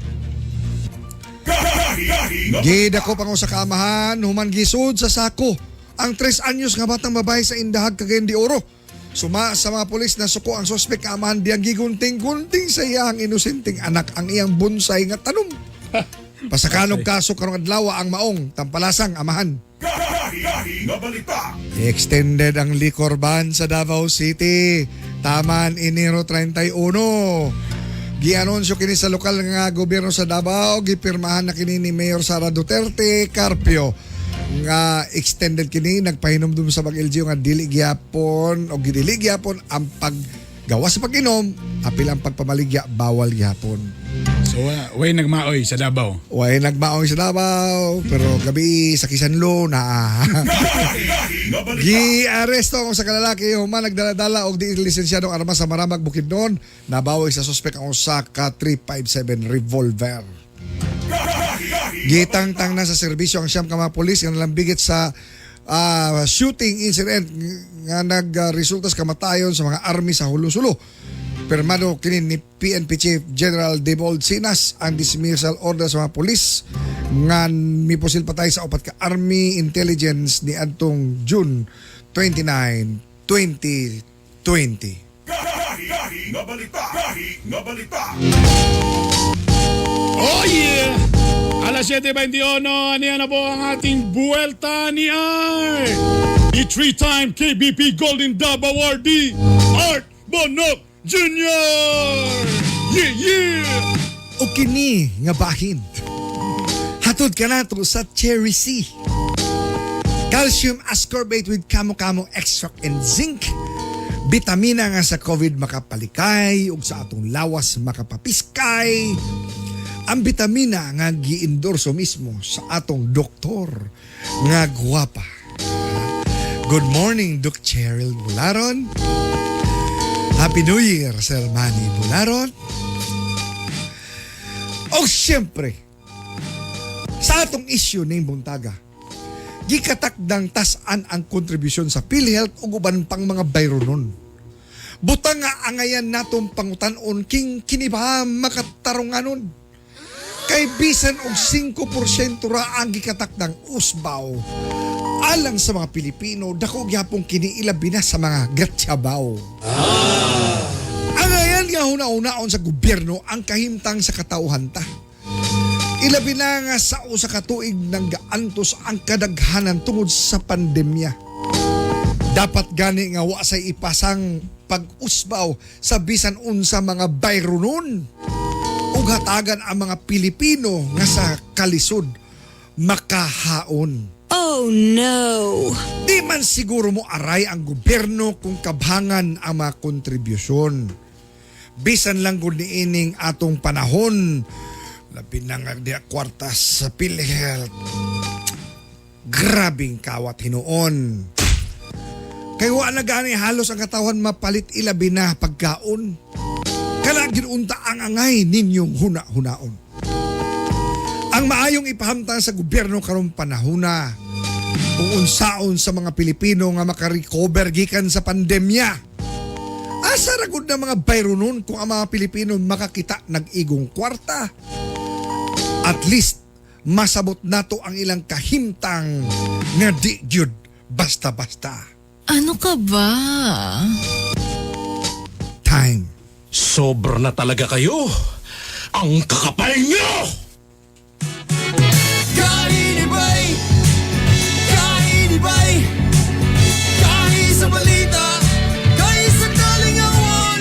Gahi nga
Gidako pang usa ka amahan, human gisud sa sako ang 3 anyos nga batang babae sa Indahag, Cagayan de Oro. Suma sa mga pulis na suko ang suspek nga amahan diyang gigunting-gunting sa iyang inosenteng anak ang iyang bonsai nga tanom. Pasakanog kaso karong adlaw ang maong tampalasang amahan.
Gahi nga balita.
Extended ang liquor ban sa Davao City. Taman Enero 31. Gianunsyo kini sa lokal nga gobyerno sa Davao, gipirmahan na kini ni Mayor Sara Duterte Carpio nga extended kini, nagpahinom sa mag-LGU nga dili gyapon o gidili gyapon ang paggawa sa pag-inom, apil ang pagpamaligya bawal gyapon.
So, way nagmaoy sa Davao.
Way nagmaong sa Davao, pero gabi sa Kisanlo na
Gahi nga balita.
gi-aresto ang usa ka lalaki human nagdala-dala og di lisensyadong armas sa Maramag, Bukidnon. Nabawi sa suspek ang usa ka 357 revolver. Gitangtang na sa serbisyo ang siyam ka mga polis nga nalambigit sa shooting incident nga nagresulta sa kamatayon sa mga army sa Hulusulo. Permado kini ni PNP Chief General Debold Sinas ang dismissal order sa mga polis nga miposil patay sa 4 ka Army Intelligence ni adtong June 29, 2020.
Gahi nga balita. Gahi nga balita.
Oh yeah! Alas 7:21, aniyan na po ang ating buwelta ni Art. The 3-time KBP Golden Dove Awardee, Art Bonhoc Jr. Yeah, yeah!
O kini nga bahin. Hatod ka na to sa Cherry C. Calcium ascorbate with kamo-kamo extract and zinc. Bitamina nga sa COVID makapalikay ug sa atong lawas makapapiskay. Ang bitamina nga gi-endorso mismo sa atong doktor nga guwapa. Good morning, Doc Cheryl Bularon. Happy New Year, Sir Manny Bularon. O siyempre, sa atong issue ng buntaga, gikatakdang tasan ang kontribusyon sa PhilHealth o uban pang mga bayronon. Butang nga angayan natong pangutanon king kiniba makatarunganon. Kay bisan og 5% ra ang gikatakdang usbaw alang sa mga Pilipino, dako gyapong kiniilabi na sa mga gatsabaw. Angayan nga huna-unaon sa gobyerno ang kahimtang sa katauhan ta. Ilabi na nga sa usa ka tuig nang gaantos ang kadaghanan tungod sa pandemya. Dapat gani nga wa say ipasang pag-usbaw sa bisan unsa mga bayronon ug hatagan ang mga Pilipino nga sa kalisod makahaon.
Oh no!
Di man siguro mo aray ang gobyerno kung kabhangan ang mga kontribusyon. Bisan lang gud niining atong panahon, labi na nga di kwartas sa PhilHealth. Grabing kawat hinuon. Kay wa na gani halos ang katawan mapalit ilabi na pagkaon. Kala ginunta ang angay ninyong huna-hunaon. Ang maayong ipahamtang sa gobyerno karong panahona kung unsaon sa mga Pilipino nga makarecover gikan sa pandemya. Asa ra gud na mga bayronon kung ang mga Pilipino makakita nag-igong kwarta. At least masabot nato ang ilang kahimtang nga di gyud basta-basta.
Ano ka ba?
Time.
Sobra na talaga kayo. Ang kakapal nyo!
Kainibay! Kainibay! Kain sa balita! Kain sa kalingawan!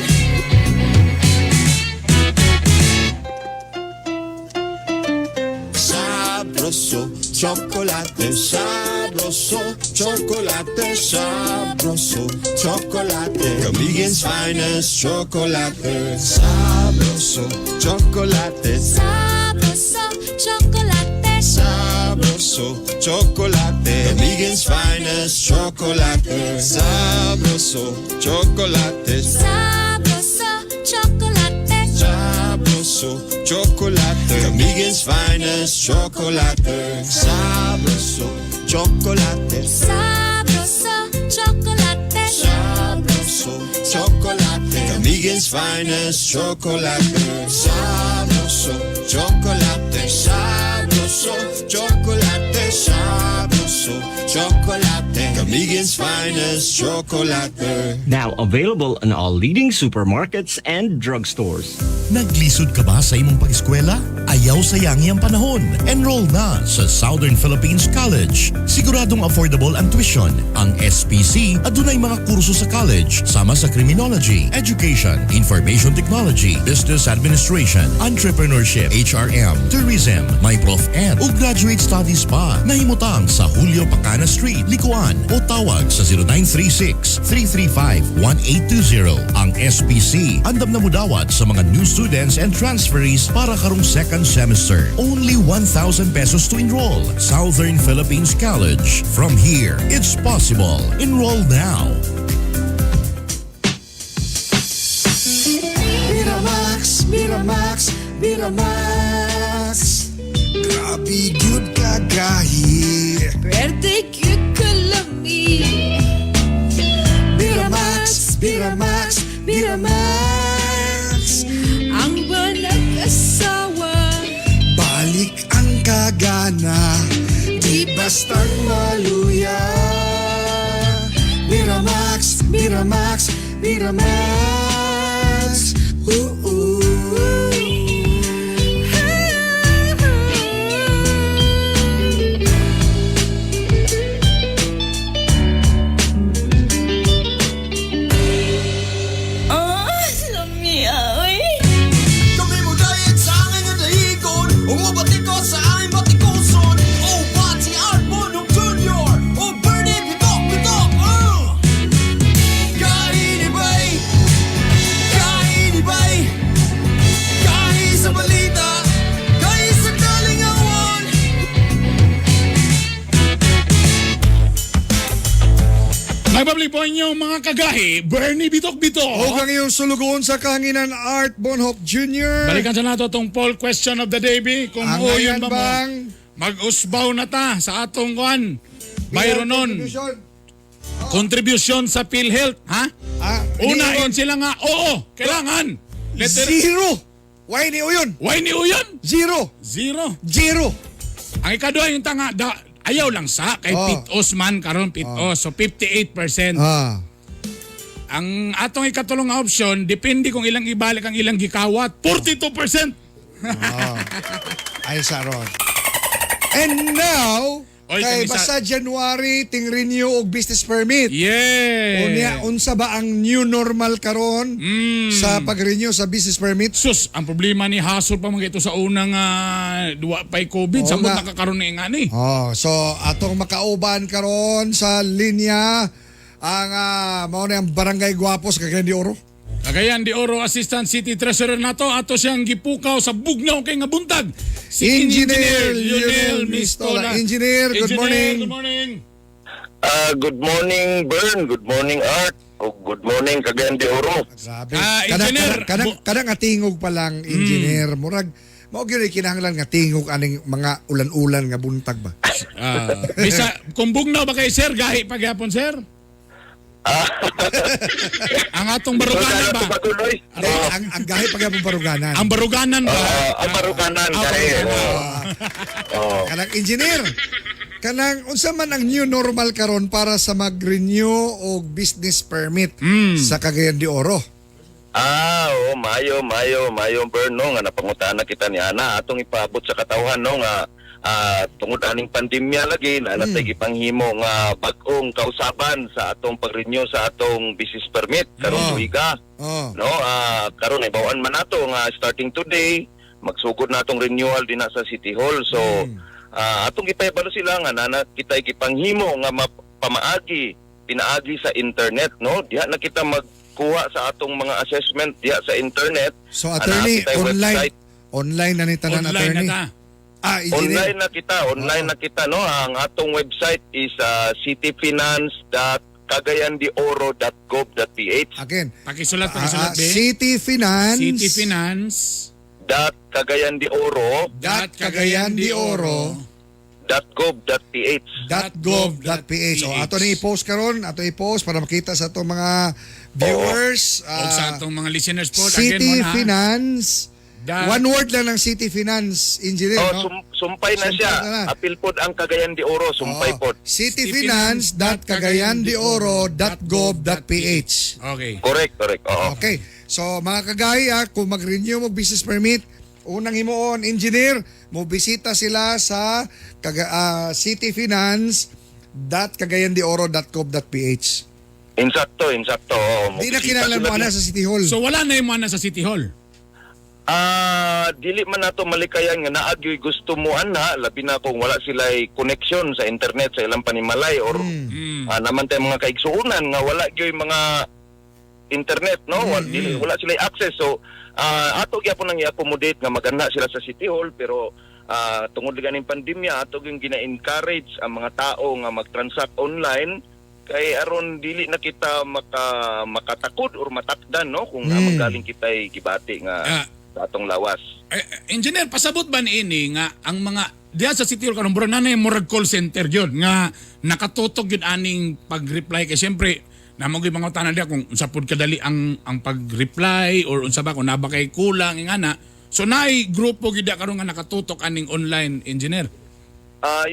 Sabroso, chocolate, sabroso, chocolate, sabroso, chocolate. Kamigen's finest chocolate, sabroso, chocolate,
Sabroso, chocolate.
sabroso, chocolate. Kamigen's finest chocolate, sabroso, chocolate,
Sabroso, chocolate.
sabroso, chocolate. Kamigen's finest chocolate, sabroso, chocolate.
Sabroso, chocolate.
Sabroso, chocolate. Kamigen's finest chocolate. Sabroso, chocolate. Sabroso, chocolate. Sabroso, chocolate. Kamigen's finest chocolate.
Now available in all leading supermarkets and drugstores.
Naglisod ka ba sa imong pag-eskwela? Ayaw sayangi ang panahon. Enroll na sa Southern Philippines College. Siguradong affordable ang tuition. Ang SPC adunay mga kurso sa college sama sa criminology, education, information technology, business administration, entrepreneurship, HRM, tourism, may Prof Ed ug graduate studies pa. Nahimutang sa Julio Pacana Street, Likuan o tawag sa 0936-335-1820. Ang SPC andam na mudawat sa mga new students and transferees para karong second semester. Only 1,000 pesos to enroll. Southern Philippines College. From here, it's possible. Enroll now.
Miramax, Miramax, Miramax. Grabe gyud kagahi.
Birthday cute kalami.
Miramax, Miramax, Miramax.
Ang banag asawa.
Balik ang kagana, di bastang maluya. Miramax, Miramax, Miramax. Ooh.
Kami mo dahil sa akin ang dahigon. Umabati ko sa aking batikuson. Oh, pati Arbonong Junior. Oh, Bernie, bitok, bitok. Kainibay! Kainibay!
inyong mga kagahi, Bernie Bitok-Bitok.
O ang iyong sulugoon sa kahanginan, Art Bonhoff Jr.
Balikan sa nato itong poll question of the day, B. Kung
Ang
yun
ngayon
ba
bang
mo, mag-usbaw na ta sa atong kuan. Mayroon nun,
contribution?
contribution sa PhilHealth, ha? Unahin sila nga, oo, kailangan.
Zero. Why ni Uyon?
Why ni Uyon?
Zero.
Zero. Ang ikadua yung tanga, ayaw lang sa kay Pitos man karon Pitos. So 58%. Ang atong ikatulong nga option, depende kung ilang ibalik ang ilang gikawat, 42%.
Ay saron. And now,
Oy,
kay
kami
basta January ting renew og business permit.
Yeah.
Unya unsa ba ang new normal karon sa pag-renew sa business permit?
Sus, ang problema ni hasol pa mga ito sa unang duwa pa'y COVID.
Oo
Samot
nga.
nakakaroon na nga ni.
So atong makauban karon sa linya ang mao na ang Barangay Guapos Cagayan de Oro.
Cagayan de Oro Assistant City Treasurer nato ato siyang gipukaw sa bugnaw kay nga buntag. Si
Engineer Lionel Mistola. Engineer, good morning.
Good morning.
Good morning, Bern. Good morning, Art. O good morning, Cagayan de Oro.
Grabe.
Engineer,
Kanang nga tingog pa lang, engineer. Murag, mao gyud kinahanglan nga tingog aning mga ulan-ulan nga buntag ba?
Bisa, kung bugnaw ba kay sir, gahi pagyapon sir? Ang atong baruganan ba?
Ang gahi pagyapon baruganan.
Ang baruganan ba?
Ang baruganan.
Kanang engineer. Kanang unsa man ang new normal karon para sa mag-renew og business permit sa Cagayan de Oro?
Mayo, Bern, no, nga napangutaan na kita ni Ana, atong ipaabot sa katawhan, no, nga tungod aning pandemya lagi, na natay gipanghimo nga bag-ong kausaban sa atong pag-renew sa atong business permit, karong tuiga. No, karon ibawaan man nato nga starting today, magsugod na atong renewal din na sa City Hall. So, atong gipahibalo sila nga na kita gipanghimo nga pinaagi sa internet, no, diha na kita kuha sa atong mga assessment diha sa internet.
So attorney, online na ni tanan attorney.
Online na kita, no. Ang atong website is cityfinance.cagayandeoro.gov.ph.
Again,
Pakisulat be.
cityfinance.cagayandeoro.gov.ph.
O ato ni i-post karon, para makita sa atong mga viewers.
O sa atong mga listeners po.
City Finance. One word lang ng City Finance, engineer, no?
Sumpay na siya. Apil pod ang Cagayan de Oro, sumpay pod.
cityfinance.cagayandeoro.gov.ph.
Okay.
Correct.
Okay. So mga kagay, kung mag-renew mo business permit, unang himuon, engineer, mo bisita sila sa cityfinance.cagayandeoro.gov.ph.
Insakto.
Di na kinahanglan mo ana sa City Hall.
So wala na yung ana sa City Hall?
Dili man nato malikayan nga naagyoy gusto mo ana, labi na kung wala sila'y connection sa internet sa ilang panimalay or naman tayo mga kaigsuunan nga wala gyoy mga internet, no? Wala sila'y access. So ato gyapon nang i-accommodate nga maganda sila sa City Hall, pero tungod ganing pandemya ato gyung gina-encourage ang mga tao nga mag-transact online kay aron dili na kita makatakod or matakdan, no, kung magaling kita'y gibati nga sa atong lawas.
Engineer, pasabot ba ni ini nga ang mga diya sa City Hall karon bro nanay murag call center yun nga nakatutok yun aning pag-reply kay siyempre namo gyud mga tanan diya kung unsa pud kadali ang pag-reply or unsa ba kung naba kay kulang ingana. So naay grupo gyud karon nga nakatutok aning online, engineer.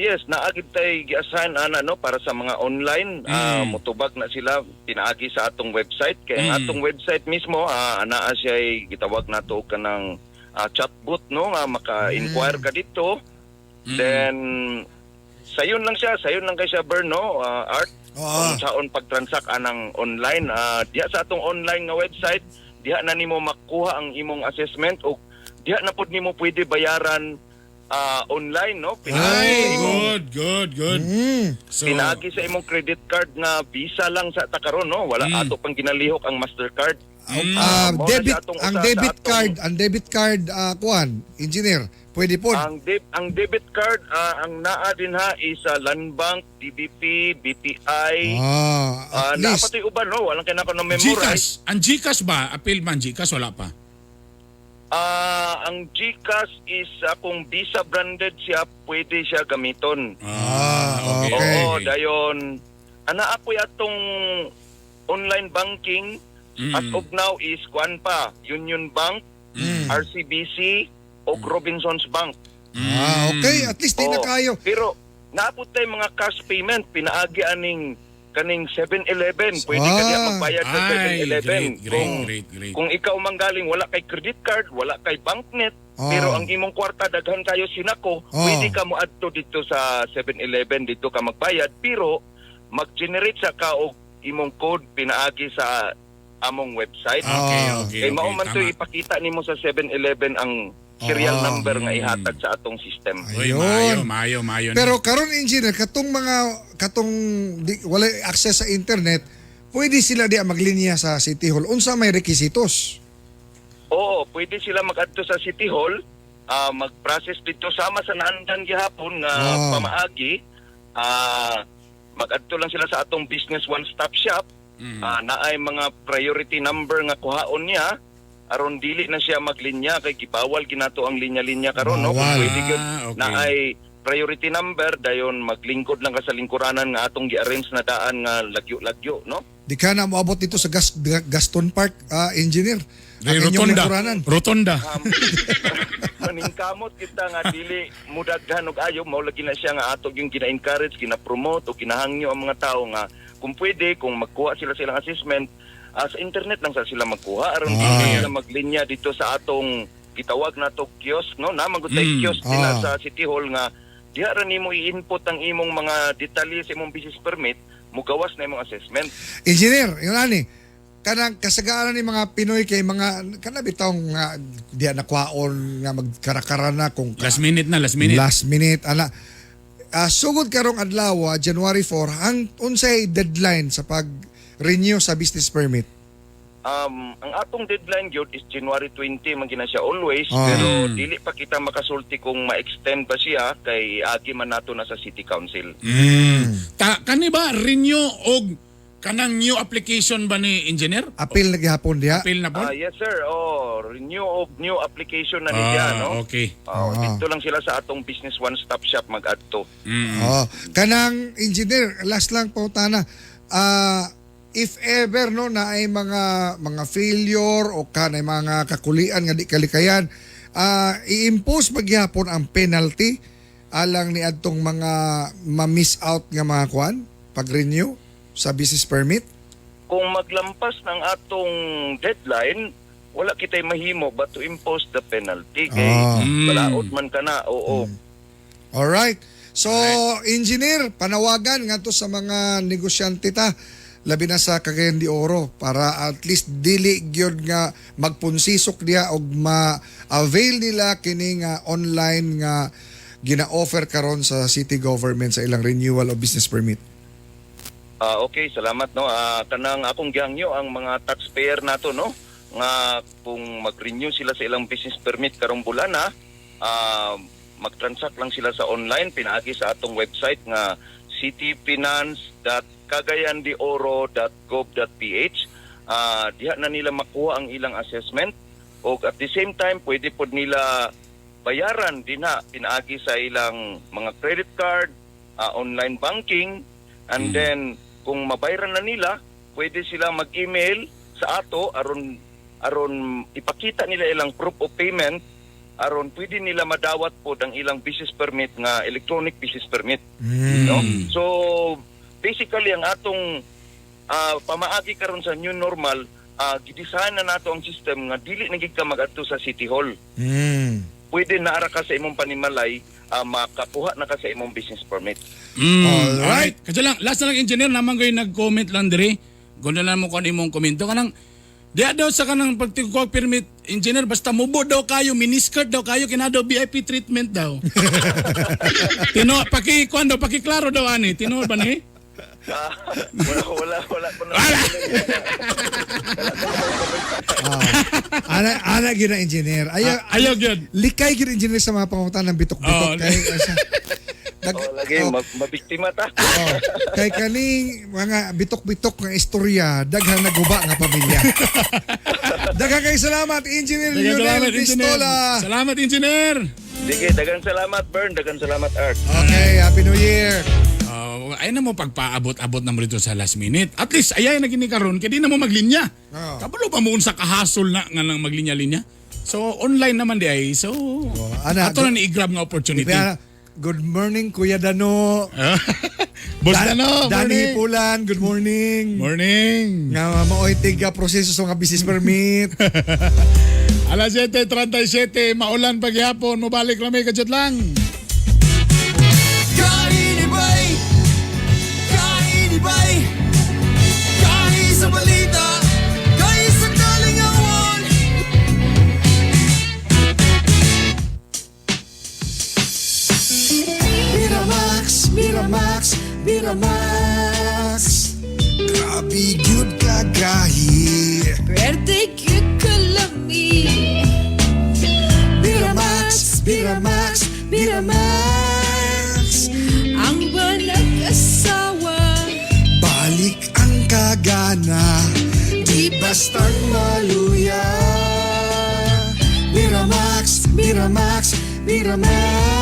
Yes, naagid tay gi-assign ana, no, para sa mga online. Mutubag na sila pinaagi sa atong website kay ang atong website mismo anaa siya gitawag nato kanang chatbot, no, nga maka-inquire ka dito. Then sayon lang kay siya Bern, no, Art. Kung saon pag-transact anang online, diha sa atong online nga website, diha na nimo makuha ang imong assessment o diha na pud nimo pwede bayaran online, no?
Good. So,
pinaagi sa imong credit card nga Visa lang sa takaron, no? Wala ato pang ginalihok ang Mastercard.
Ang debit card, kuan, engineer, Pwede po.
Ang debit card ang naa din ha is Land Bank, DBP, BPI.
At least.
Napatoy uban no, walang kinako na memorize.
GCash. Ang GCash ba? Appeal man GCash, wala pa?
Ang GCash is kung Visa branded siya, pwede siya gamiton.
Okay.
Oo, dayon. Ana ako atong online banking as of now is kuan pa, Union Bank, RCBC, o Robinsons Bank.
Okay. At least di na kayo.
Pero naapot tayo mga cash payment, pinaagi kaning 7-Eleven. Pwede ka diya magbayad sa 7-Eleven.
Great.
Kung ikaw manggaling wala kay credit card, wala kay banknet, pero ang imong kwarta daghan kayo sinako, pwede ka mo adto dito sa 7-Eleven, dito ka magbayad, pero mag-generate sa ka og imong code pinaagi sa among website.
Okay.
Kay mao man to
Tama.
ipakita nimo sa 7-Eleven ang serial number nga ihatag sa atong system.
Uy,
Ayun.
mayo.
Pero karon engineer, katong wala access sa internet, pwede sila di maglinya sa City Hall. Unsa may requisitos?
Oo, pwede sila mag-adto sa City Hall, mag-process dito sama sa naandan gihapon nga pamaagi. Mag-adto lang sila sa atong business one-stop shop. Naay mga priority number nga kuhaon niya aron dili na siya maglinya kay gibawal ginato ang linya-linya karon no. Kung pwede gyud naay priority number dayon maglingkod lang ka sa lingkuranan nga atong gi-arrange na daan nga lagyo-lagyo no.
Di ka na moabot dito sa Gaston Park, engineer. Ang inyong lingkuranan.
Rotonda.
Maningkamot kita nga dili mudaghan og ayo mao lagi na siya nga ato yung gina-encourage, gina-promote o ginahangyo ang mga tao nga kung pwede kung magkuha sila silang assessment sa internet lang sila magkuha aron sila maglinya dito sa atong gitawag nato kiosk no, namang gutay kiosk din sa City Hall nga diha ra nimo i-input ang imong mga detalye sa imong business permit, mugawas na imong assessment.
Engineer, yun ani, kanang kasagaran ni mga Pinoy kay mga kanabitong nga diha nakwaon nga magkarakara na kung
Last minute.
Last minute ana. Sugod karong adlaw, January 4, ang unsay deadline sa pag-renew sa business permit?
Ang atong deadline gyud is January 20 man gina siya always, pero dili pa kita makasulti kung ma-extend pa siya kay agi man nato na sa City Council.
Kani ba renew og kanang new application ba ni engineer?
Appeal na gihapon diha.
Appeal na po?
Yes sir, renew of new application na niya no.
Okay.
Dito lang sila sa atong business one-stop shop mag-adto.
Kanang engineer, last lang po tana. If ever no na ay mga failure o kanay mga kakulian nga di kalikayan, i-impose magyapon ang penalty alang ni adtong mga ma-miss out nga mga kwan pag-renew sa business permit?
Kung maglampas ng atong deadline, wala kitay mahimo but to impose the penalty kay balaod man kana.
Alright. So, engineer, panawagan nga to sa mga negosyante ta, labi na sa Cagayan de Oro, para at least dili gyud nga magpunsisok diha og ma-avail nila kini nga online nga gina-offer karon sa city government sa ilang renewal of business permit.
Okay, salamat no. Kanang akong gihangyo ang mga taxpayer nato no nga kung mag-renew sila sa ilang business permit karong bulan mag-transact lang sila sa online pinaagi sa atong website nga cityfinance.cagayandeoro.gov.ph. Diha na nila makuha ang ilang assessment o at the same time pwede pod nila bayaran din pinaagi sa ilang mga credit card, online banking, and then kung mabayaran na nila, pwede sila mag-email sa ato aron ipakita nila ilang proof of payment aron pwede nila madawat po ang ilang business permit nga electronic business permit. No? So basically ang atong pamaagi karon sa new normal, gidesign na nato ang system nga dili na gid ka mag-adto sa City Hall. Pwede na ara ka sa imong panimalay, makakuha na ka sa imong business permit.
Alright. Kasi lang, last na lang engineer, naman kayo nag-comment lang diri. Guna lang mo kung imong komento. Kanang, diya daw sa kanang pagtikuha permit, engineer, basta mubo daw kayo, miniskirt daw kayo, kinadaw VIP treatment daw. Pakiklaro daw ani. Tino ba ni?
Wala.
Ana gyud na engineer.
Ayaw gyud.
Likay gyud engineer sa mga pangungutan ng bitok-bitok
Oh.
kay
Lagi mabiktima ta.
kay kaning mga bitok-bitok nga istorya daghang naguba nga pamilya. Daghang kay salamat Engineer Lionel Pistola.
Salamat, engineer.
Sige, dagang salamat Bern, dagang salamat Art.
Okay, Happy New Year.
Ay na mo pagpaabot-abot na mo rito sa last minute. At least, ayay na gini karon kaya di na mo maglinya.
Oo.
Kabalo pa mo sa kahasol na nga lang maglinya-linya. So, online naman di ay. So,
ana,
ato na ni-grab nga opportunity.
Kaya, good morning Kuya Dano.
Boss Dano,
Danny
morning.
Hipulan, good morning.
Morning.
Nga maoy tiga proseso sa mga business permit.
Alas 7:37, maulan paghapon, mabalik lang may kadyot lang.
Kainibay, kainibay, kahit sa balita, kahit sa kalingawan. Miramax, Miramax, Miramax. Grabe gyud kagahi.
Pwede cute kalami.
Miramax, Miramax, Miramax.
Ang walang asawa.
Balik ang kagana, di bastang maluya. Miramax, Miramax, Miramax.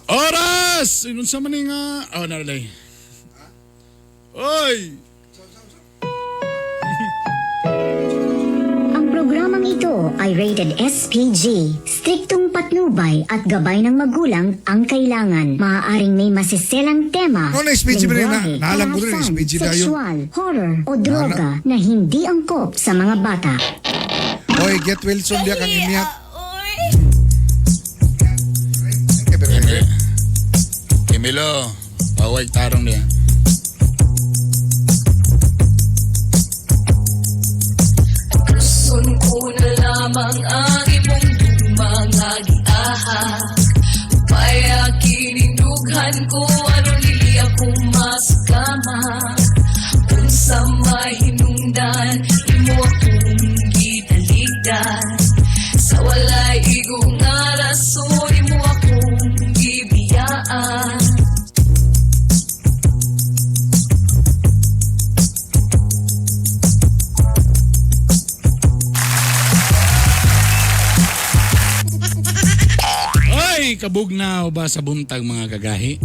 Oras! Inun sa maning nalalay. Oy!
Ang programang ito ay rated SPG. Striktong patnubay at gabay ng magulang ang kailangan. Maaaring may masiselang tema,
Ano na SPG ba rin?
lengguwahe,
Naalam ko rin,
karahasan,
SPG na yun.
sexual, horror o droga na hindi angkop sa mga bata.
Oy, get Wilson diya kang imiyak.
Emilo, pawag tarong niya.
Gusto ko na lamang ang imong mga giahak. Payakinindughan ko ano nili ako mas kama. Unsa mahinungdan, imo akong gitaligdan. Sa walay igong nga rason, imo akong gibiyaan.
Oy, kabugnaw ba sa buntag mga kagahi?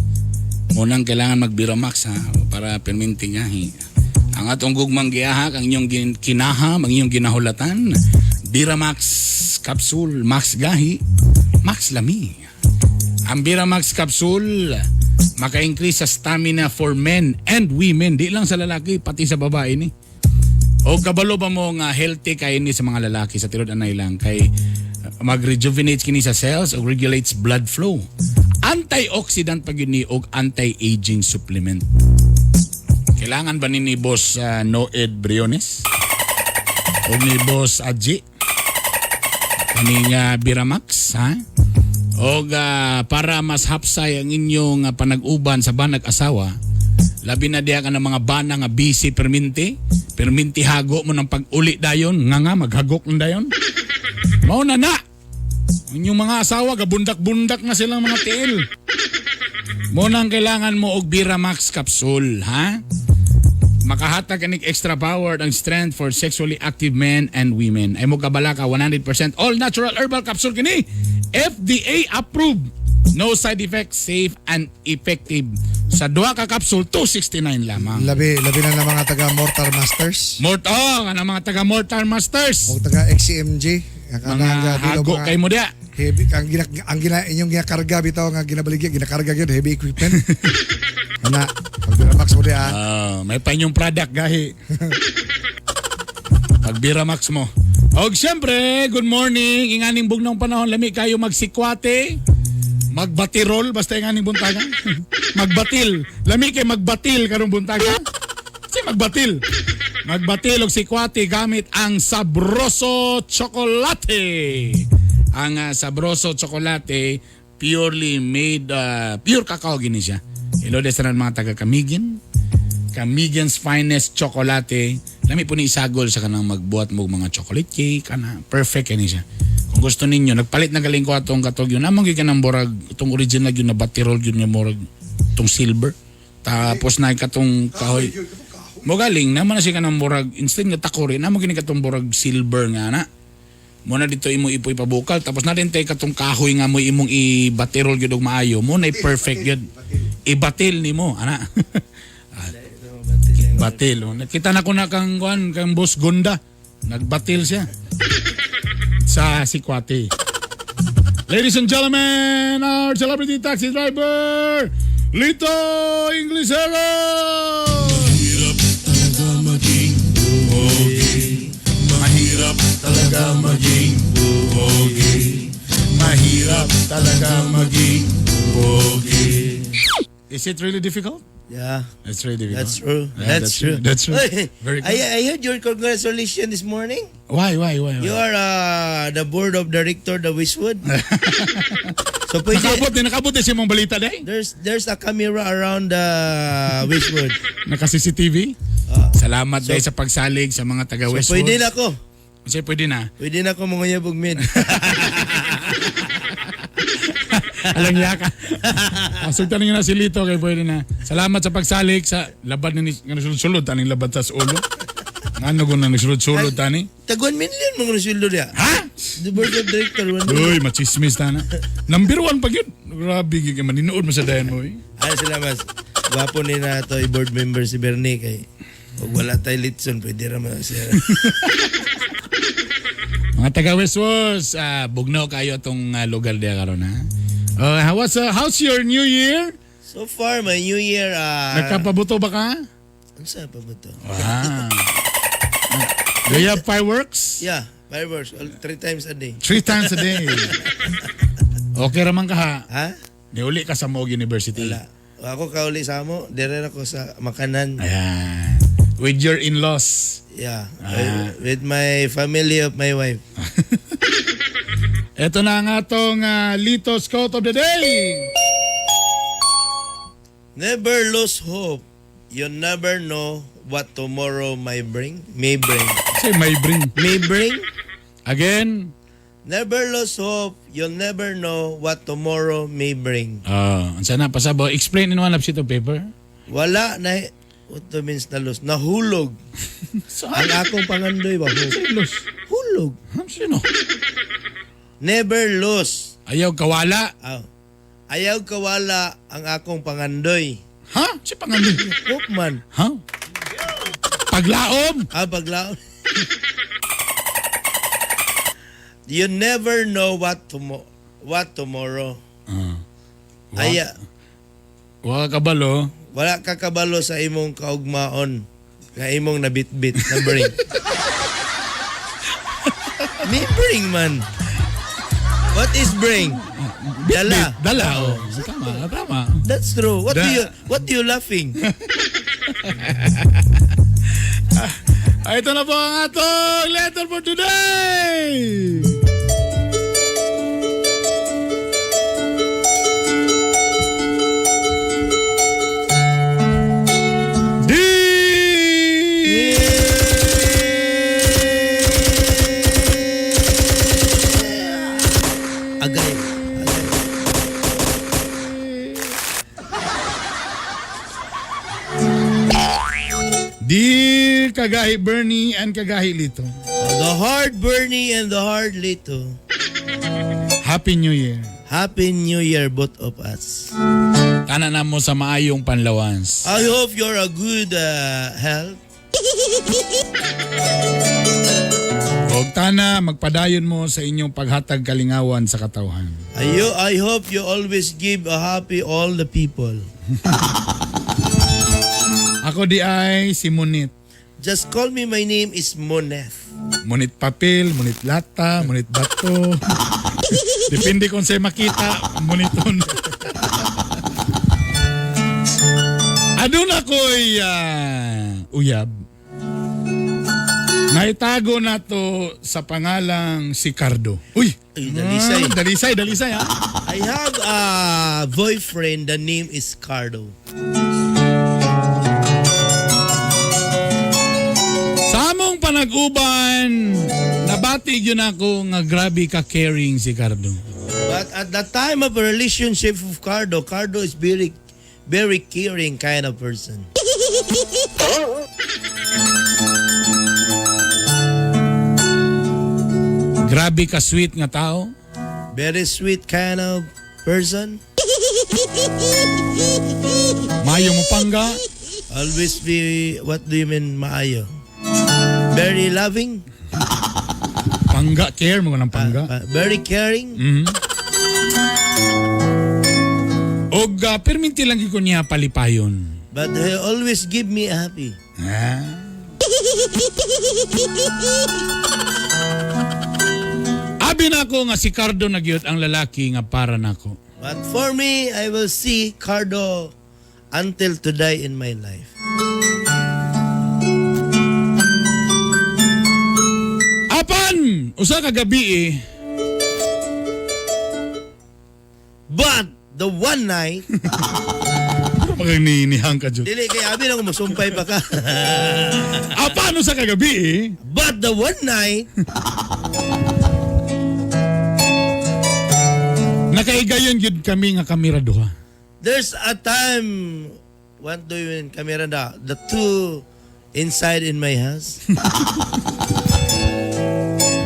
Munang kailangan magbiramax ha, para perminting gahi. Ang atong gugmang giahak, ang inyong kinaham, ang inyong ginahulatan, Biramax Capsule Max Gahi, Max Lami. Ang Biramax Capsule, maka-increase sa stamina for men and women, di lang sa lalaki, pati sa babae ni. O kabalo ba mo nga healthy kay ni sa mga lalaki sa tirod anay lang kay mag-rejuvenate kini sa cells o regulates blood flow. Antioxidant pag yun ni og anti-aging supplement. Kailangan ba ni Boss Noed Briones? O ni Boss Adji? Kaning Biramax, ha? O para mas hapsay ang inyong panag-uban sa banag asawa, labi na diya ka ng mga bana nga busy perminti hago mo ng pag-uli dayon, nga maghagok ng dayon. Mao na na! Inyong mga asawa, gabundak-bundak na silang mga tiil. Mo nang kailangan mo og Biramax Capsule, ha? Makahatag kanig extra power ang strength for sexually active men and women. Ay mo kabala ka 100% all natural herbal capsule kini. FDA approved. No side effects, safe and effective. Sa duha ka capsule, $269 lamang.
Labi na ng mga taga Mortar Masters.
Ang mga taga Mortar Masters.
O taga XCMG.
Mga hago kay mo dia.
Heavy, inyong ginakarga bitaw nga ginabaligya, ginakarga yun, heavy equipment. Ana, pag Biramax mo dia.
May pa inyong product gahi. Pag Biramax mo. Og siyempre, good morning. Inganing bugnong panahon, lami kayo magsikwate. Magbatirol, basta inganing buntaga. Magbatil. Lami kay magbatil karong buntaga. Kasi magbatil. magbatil og sikwati gamit ang Sabroso Chocolate. Ang Sabroso Chocolate purely made pure cacao gini siya. Ilodes na mga taga Camigian's finest chocolate. Lami po ni isagol sa kanang magbuhat mo mga chocolate cake kana perfect kani siya. Kung gusto ninyo nagpalit na galing ko atong katog yun among gikan ng borag itong original yun na batirol yun nga morag itong silver. Tapos na katong kahoy. Mo galing naman na siya kanang borag instead nga takori namo gini katong borag silver nga na. Muna dito imo ipoy pabukal tapos na din tay katong kahoy nga mo imong i-batirol gyud og maayo mo na perfect gyud. Ibatil nimo ana. Batil. Nakita na ko na kang Boss Gonda. Nagbatil siya. Sa Sikwati. Ladies and gentlemen, our celebrity taxi driver, Lito Inglesero!
Mahirap talaga maging buhogi. Mahirap talaga maging buhogi. Mahirap talaga maging buhogi.
Is it really difficult?
Yeah.
That's really difficult.
That's true.
Yeah,
That's true.
That's true.
Hey,
Very good.
I heard your congratulations this morning.
Why?
You are the board of director of Wishwood. So
Nakabot din siya mong balita day?
there's a camera around Wishwood.
Naka-CCTV? Salamat day sa pagsalig sa mga taga
So
Westwood.
pwede na ko.
Kasi pwede na.
Pwede na ko manguyabog mid.
Alang niya ka. Asugtan niyo na si Lito kay pwede na. Salamat sa pagsalig sa laban ni sulod taning laban sa ulo. Ano ko na nagsulod tani?
Tag 1 million mga nasuldo niya.
Ha?
The board of director 1 million.
Uy, machismis tana. Number 1 pag yun. Grabe ka maninood mo sa dayan mo eh.
Ay salamat. Gwapo ni na to board member si Bernie kay og wala tay litson pwede ra man siya.
Mga taga Westwood, bugnaw kayo tong lugar diya karon ha. How's your New Year?
So far my New Year
Nagkapabuto ba ka?
Unsa pa ba to?
Wow. Do you have fireworks?
Yeah, fireworks 3 times a day.
3 times a day. Okay raman ka ha?
Ha?
Niuli ka sa Moog University.
Wala. Ako kauli sa amo, dire ako sa makanan.
Ayan. With your in-laws.
Yeah. With my family of my wife.
Ito na ang atong Lito's quote of the day.
Never lose hope. You never know what tomorrow may bring.
Say may bring.
May bring.
Again.
Never lose hope. You'll never know what tomorrow may bring.
Ansa na pasabo? Explain in one of sheet of paper.
Wala na. What to means na lose? Nahulog. Ang akong pangandoy ba? Hulog.
Sino?
Never lose.
Ayaw kawala.
Ayaw kawala ang akong pangandoy.
Ha? Si pangandoy?
Hukman.
Ha? Paglaom.
Paglaom. You never know what tomorrow.
Wala kabalo.
Wala ka kabalo sa imong kaugmaon nga imong nabitbit na bring. May bring man. What is bring? Dala.
Dala. Tama.
That's true. What do you laughing?
Ito na po ang atong letter for today.
Agay.
Dear Kagahi Bernie and Kagahi Lito.
The hard Bernie and the hard Lito.
Happy New Year.
Happy New Year both of us.
Tanan na mo sa maayong panlawans.
I hope you're a good health.
Og tana magpadayon mo sa inyong paghatag kalingawan sa katawhan.
I hope you always give a happy all the people.
Ako di ay si Munit.
Just call me, my name is Moneth.
Munit papel, munit lata, munit bato. Depende kung sa'yo makita, muniton. Adun ako'y uyab. Naitago na to sa pangalang si Cardo. Uy!
Ay, dalisay.
Dalisay ha?
I have a boyfriend, the name is Cardo.
Sa among panag-uban, nabatig yun ako nga grabe ka caring si Cardo.
But at the time of a relationship of Cardo, Cardo is very, very caring kind of person.
Grabe ka sweet nga tao.
Very sweet kind of person.
Mayo mo pangga.
Always be, what do you mean maayo? Very loving.
Pangga, care mo ng pangga.
Very caring.
Og perminti lang ko niya palipayon.
But he always give me happy.
Abi na ako nga si Cardo nagyot ang lalaki nga para nako.
But for me, I will see Cardo until to die in my life.
Apan! Usa ka gabi
But the one night,
Magnihang ka dyan.
dili kay abi na ko masumpay pa ka.
Apan usa ka gabi
But the one night,
nakaigayon yun kami nga kamera duha.
there's a time, what do you mean, camera na, the two inside in my house.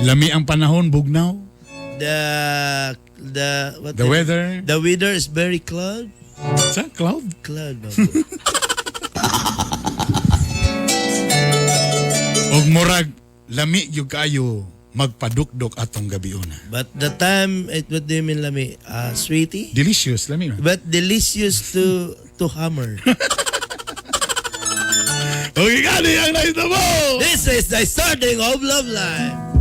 Lami ang panahon, bugnaw.
What
The weather.
The weather is very cloud.
Sa cloud.
Cloud, babo.
Og murag, lami yung kayo magpadukdok atong gabi una.
But the time, what do you mean, lami? Sweetie?
Delicious, lami na.
But delicious to hammer.
Okay, gani ang nais na mo!
This is the starting of Love Life.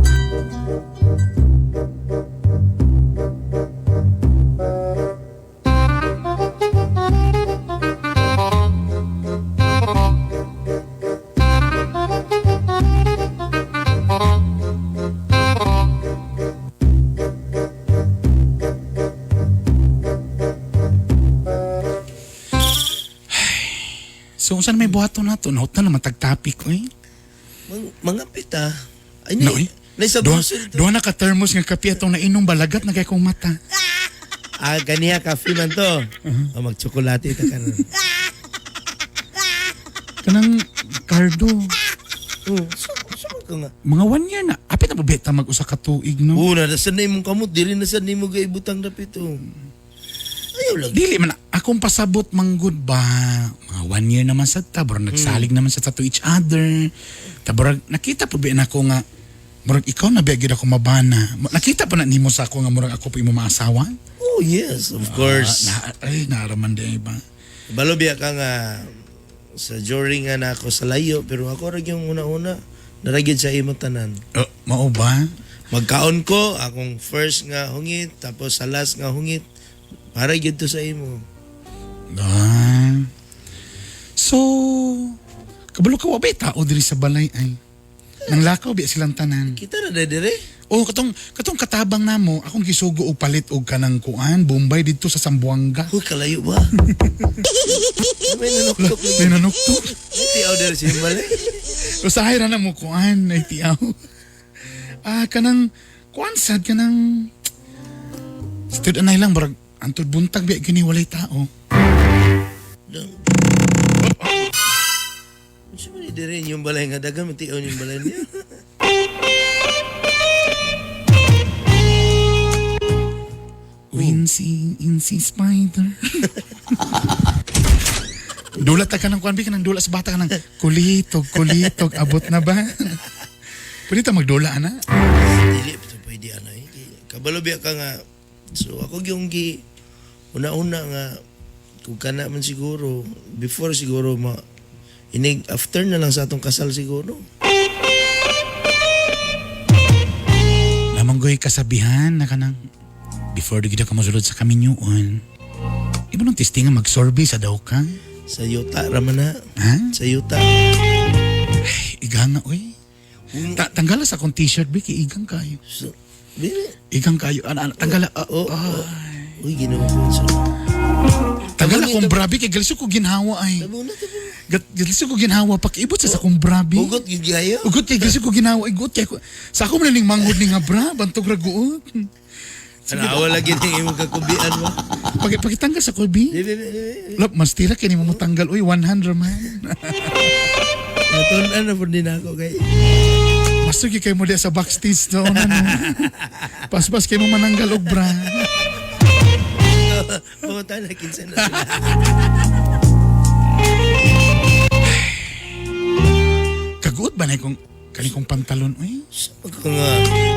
So, saan may buhato na to? Naut na naman tagtapik ko eh.
Mga pita. Ay,
No, eh.
Nasa
Doha,
puso ito.
doha naka-thermos nga kape atong nainom balagat na kay kong mata.
Ganiya kafe man to. Mag-tsokolate ito ka rin.
Kanang Cardo.
Saan ka nga?
Mga 1 year na. Apit na babeta mag-usa ka tuig, no?
Una, nasan na imong kamot. Dili nasan na imong gaibutang dapit to. Ayaw lang.
Dili man, akong pasabot manggod ba? Mga 1 year naman sa tabor, nagsalig naman sa to each other. Tabor, nakita po ba ako nga, murag ikaw na biyagid ako mabana. Nakita pa na nimo sa ako nga murag ako po imo maasawa?
Oh, yes, of course.
Naaraman din ba?
Balo biya ka nga sa during nga na ako sa layo, pero ako rag yung una-una, naragid sa imo tanan.
Mao ba?
Magkaon ko, akong first nga hungit, tapos sa last nga hungit, para yun to sa imo.
So, kabalo ka wabay tao diri sa balay ay. Nang lakaw biya silang tanan.
Kita na dire.
Oh, katong katabang namo, akong gisugo og palit og kanang kuan, Bombay dito sa Sambuanga.
Kalayo ba? May nanuktok.
May nanuktok.
May tiyaw dire sa balay.
Usahay ra na mo kuan, ay tiyaw. Kanang kuan sad kanang stud anay lang barag antod buntag biya gini walay tao.
Sino dire yung balay nga dagan matiaw yung balay niya?
Insi spider. Dulat ka ng kuan bi kanang dula sa bata kanang kulitog abot na ba? Pwede ta magdula ana?
Dili pa pwede ana eh. Kabalo biya ka nga. So ako yung una-una nga kung kana man siguro before siguro after na lang sa atong kasal siguro.
Lamang goy kasabihan na kanang before di kita ka masulod sa kaminyoon. Iba nung testing nga mag-sorbet sa daw ka?
Sa yuta raman na.
Ha?
Sa yuta.
Ay, iganga oy. Tanggala sa akong t-shirt, Bi, kay igang kayo.
So, dili.
Igang kayo. Tanggala.
Uy, ginawa ko. So,
Tanggala kong brabi, kay galisyo ko ginhawa ay.
tabo na.
Galisyo ko ginhawa, pakiibot sa akong brabi.
Ugot, yung gayo.
Ugot kay galisyo ko ginhawa, igot kay ko. Sa ako manaling manghod ni nga bra, bantog raguot.
Awa lagi na yung kakubian mo.
Pakitanggal sa ko, Bi. Lop, mas tira kini mo matanggal. Uy, 100 man.
Natunan na po din ako kay...
Masugi kayo mo di sa backstage doon. Pas-pas kayo mo mananggal og bra.
Pumunta na, kinsa na sila.
Kaguot ba na kung kong pantalon? Uy,
Ako nga.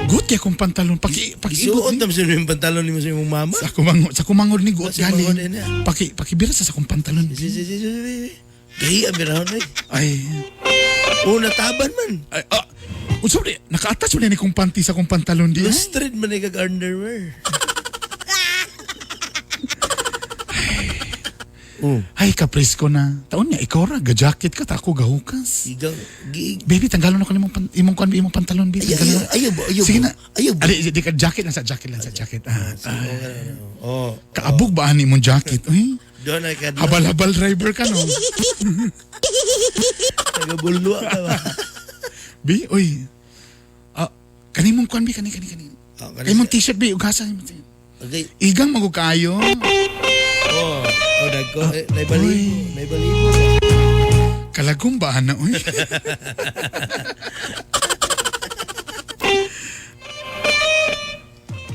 guot kaya kong pantalon. Pakiibot
Isuot
ni.
naman sa yung pantalon ni mo sa yung mama.
Sa kumangod ni guot
Sa kumangod
gali.
na.
Pakibira sa akong pantalon.
Gahi, abirahon na.
Ay,
Nataban man.
unsa di naka-attach mo ni kong panty sa akong pantalon di. Ay.
Lustered man kag underwear.
Ay, kapresko na. Taon niya, ikaw ra, ga-jacket ka, tako gahukas.
Sigaw.
Baby, tanggalon ako imong pantalon, baby.
Ayaw ba?
Sige na.
Ayaw ba?
Di ka jacket lang sa jacket. Kaabog ba ani mong jacket? Uy,
Doon ay ka.
habal-habal driver ka no.
Nagabulwa ka ba?
Bi, uy. Kanimong kwan, bi, kani. Kanimong t-shirt, bi, ugasan.
Okay.
Igang magug kayo.
Dagko. May balibo.
Kalagong ba na, uy?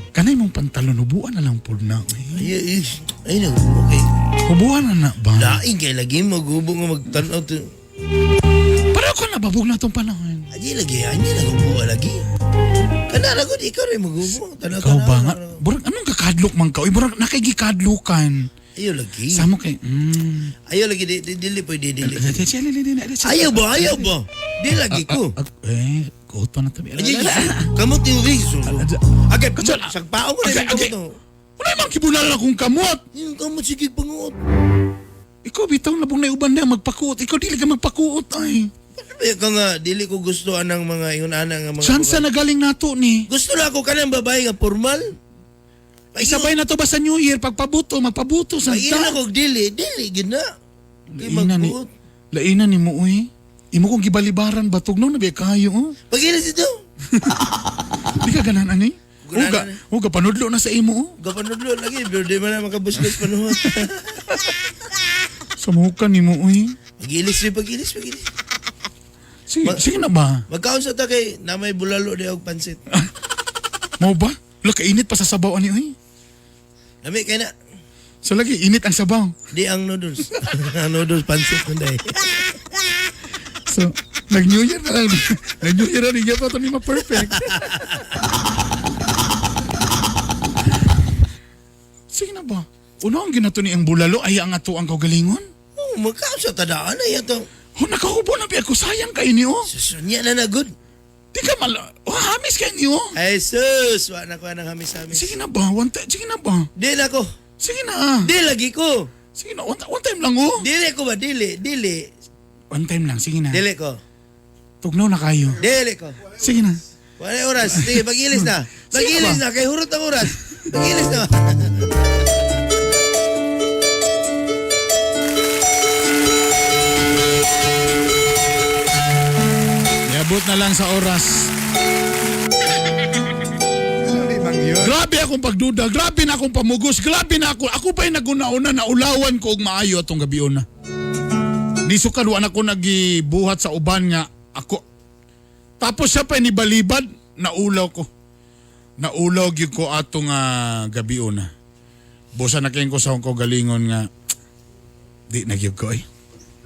Kanay mong pantalon, hubuan na lang po na, uy.
Ay, okay.
Hubuan na ba?
Laing kay lagi magubong nga magtanaw to.
Para ako nababog na itong panahon.
Aji lagi, nagubong lagi. Kanala ko, ikaw rin magubong.
Ikaw ba nga? Burang, anong kakadlok man ka? Uy, burang nakagikadlokan.
Ayaw lagi.
Samo kay,
Ayaw lagi, dili po, dili.
Ayaw
ba? Di lagi ko.
Kuto na tabi.
Aji, kamot yung riso. Agad, sagpao ko na yung kamot to.
Wala yung mga kibulalan akong kamot.
Yung kamot, sige panguot.
Ikaw, bitaw na bong naiuban na magpakuot. Ikaw, dili ka magpakuot, ay.
Ka nga, dili ko gusto anang mga yun-ana nga mga...
Saan sa nagaling nato ni?
Gusto na ako ka ng babae nga formal.
Isabay na to ba sa New Year? Pagpabuto, magpabuto.
Pag-ina ko, dili, gina.
Lainan ni mo, uy. Imo kong gibalibaran, batog no, nabi kayo, oh.
Pag-ina dito.
Di ka ganan, ani? Uga, panudlo na sa imo, oh.
Uga, panudlo lagi, pero di man na makabuslos panuhot.
Samukan ni mo, uy.
Pag-ilis.
Sige na ba?
Magkaon sa ta kay na may bulalo di og pansit.
Mau ba? Lo, kainit pa sa sabaw, ani, uy.
Lami kay na.
So lagi, init ang sabaw.
Di ang noodles. Ang noodles pansit manday.
So, nag-New Year na lang. Nag-New Year na rin. Yan pa ito ni ma-perfect. Sige na ba? Una ang ginato ni ang bulalo ay ang ato ang kaugalingon?
Magkaon sa tadaan na yan to.
Nakahubo na biya ko. Sayang kayo niyo.
Susunya na good.
Di ka hamis kayo niyo.
Ay sus, wala na ko ng hamis-hamis.
Sige na ba? Sige na ba?
Di na ko.
Sige na.
Di lagi ko.
Sige na, one time lang, oh.
Dili ko ba? Dili.
One time lang, sige na.
Dili ko.
Tugnaw na kayo.
Dili ko.
Sige na.
Wala oras. Sige, mag-ilis na. Mag-ilis na. Kay hurot ang oras. Mag-ilis na.
Iabot na lang sa oras. Grabe akong pagduda, grabe na akong pamugos, grabe na ako. Ako pa yung naguna-una na ulawan ko og maayo atong gabi na. Di sukad wa na ko nagibuhat sa uban nga ako. Tapos siya pa ni balibad, naulaw ko. Naulaw gyud ko atong gabi na. Bosa na kayo ko sa akong galingon nga di nagyug ko eh.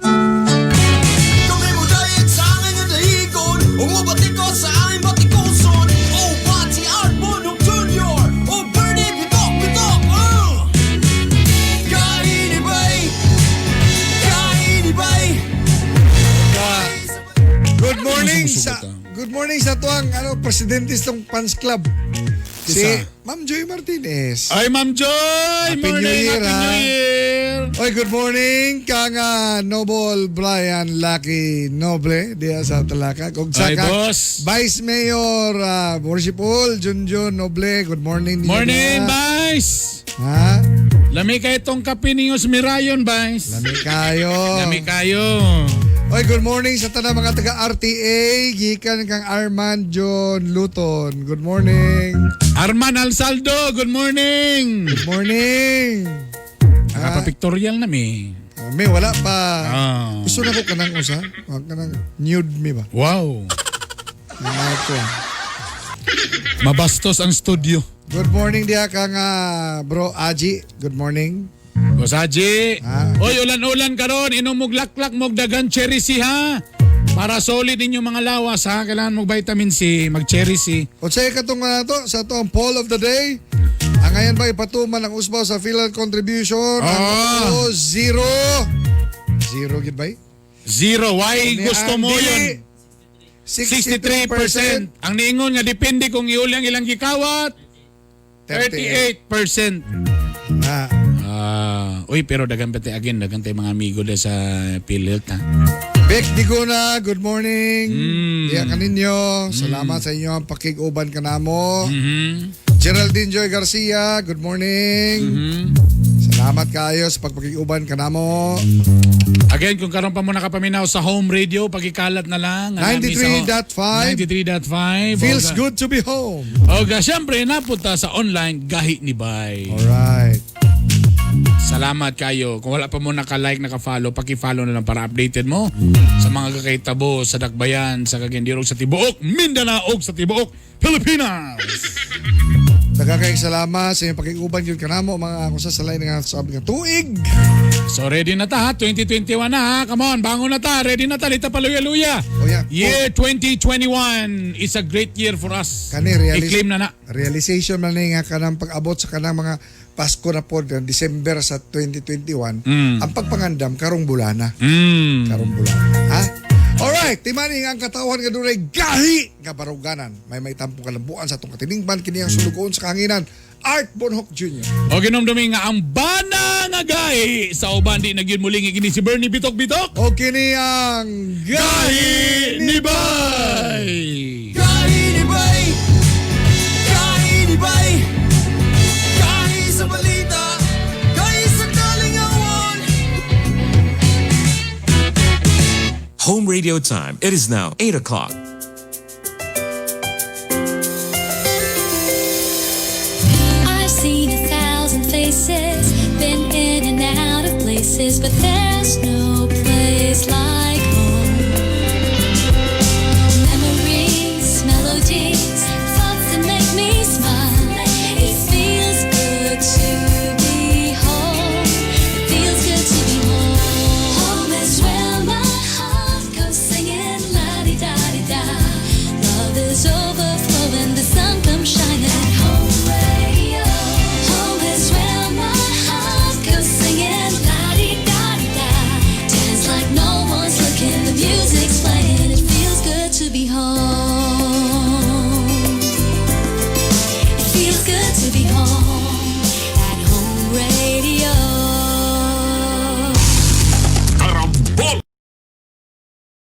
Kami mo dahil sa akin ang dahigon Umubati ko sa aming batikuson Oh, Bati Arbonong Junior Oh, Bernie, bitok Kainibay
Good morning sa tuwang presidente ng Fans Club. Si
Isa.
Ma'am Joy Martinez.
Ay, Ma'am Joy!
Happy New Year,
Happy New Year!
Oy, good morning kang Noble Brian Lucky Noble diya sa Talaka. Kung sa
Ay,
kang
boss.
Vice Mayor Worshipful Junjun Noble. Good morning.
Morning, Vice!
Ha?
Lami kayo itong kape ninyo si Mirayon, Vice.
Lami kayo.
Lami kayo.
Oy, good morning sa tanang mga taga-RTA. Gikan kang Armand John Luton. Good morning.
Arman Alsaldo, good morning.
Good morning.
Nakapapictorial na mi.
May wala pa. Gusto na ko kanang usa. Wag kanang nude me ba?
Wow.
Ito.
Mabastos ang studio.
Good morning diya kang bro Aji. Good morning.
Boss Haji. Oy, ulan-ulan karon, inom mog laklak mog dagan cherry C ha. Para solid ninyo mga lawas ha. Kailangan mog vitamin C, mag cherry C.
O say katong to sa to ang poll of the day. Ang ngayon ba ipatuman ang usbaw sa PhilHealth contribution? Ang zero. Zero gid ba?
Zero. Why gusto mo yun? 63%. Ang niingon nga depende kung iulang ilang gikawat. 38%. Uy, pero dagan pati again, dagan tayo mga amigo na sa PhilHealth ha.
Beck Digona, good morning. Diya kaninyo. Salamat sa inyo ang pakig-uban kanamo. Geraldine Joy Garcia, good morning. Salamat kayo sa pagpakig-uban kanamo.
Again, kung karon pa mo nakapaminaw sa home radio, pagikalat na lang.
93.5.
93.5.
Feels good to be home.
O syempre, napunta sa online, Gahi ni Bay.
Alright.
Salamat kayo. Kung wala pa mo naka-like, naka-follow, paki-follow na lang para updated mo sa mga kakaitabo, sa Dakbayan, sa Kagendirog, sa Tibuok, Mindanao, sa Tibuok, Pilipinas.
Nagkakaing salamat sa inyong pakikuban yun kanamo mga kung sa lain nga sabi nga tuig.
So ready na ta ha, 2021 na ha. Come on, bangon na ta, ready na ta, lita paluya-luya. Year 2021 is a great year for us.
Kani
I-claim na na.
Realization man nga kanang pag-abot sa kanang mga Pasko na po, December sa 2021, ang pagpangandam karong bulana. Karong bulana. Ha? Alright, timaning ang katawan nga dunay gahi nga baruganan. May tampong kalambuan sa itong katiningban, kini ang sulugoon sa kanginan, Art Bonhoc Jr.
O ginomdumi nga ang bana nga gahi sa uban di nagyun muling gini si Bernie Bitok-Bitok.
O kini ang
Gahi ni Bay.
Gahi ni Bay! Gahi ni Bay! Gahi sa balita! Gahi sa kalingawan!
Home radio time. It is now 8 o'clock.
I've seen 1,000 faces, been in and out of places, but there's no place like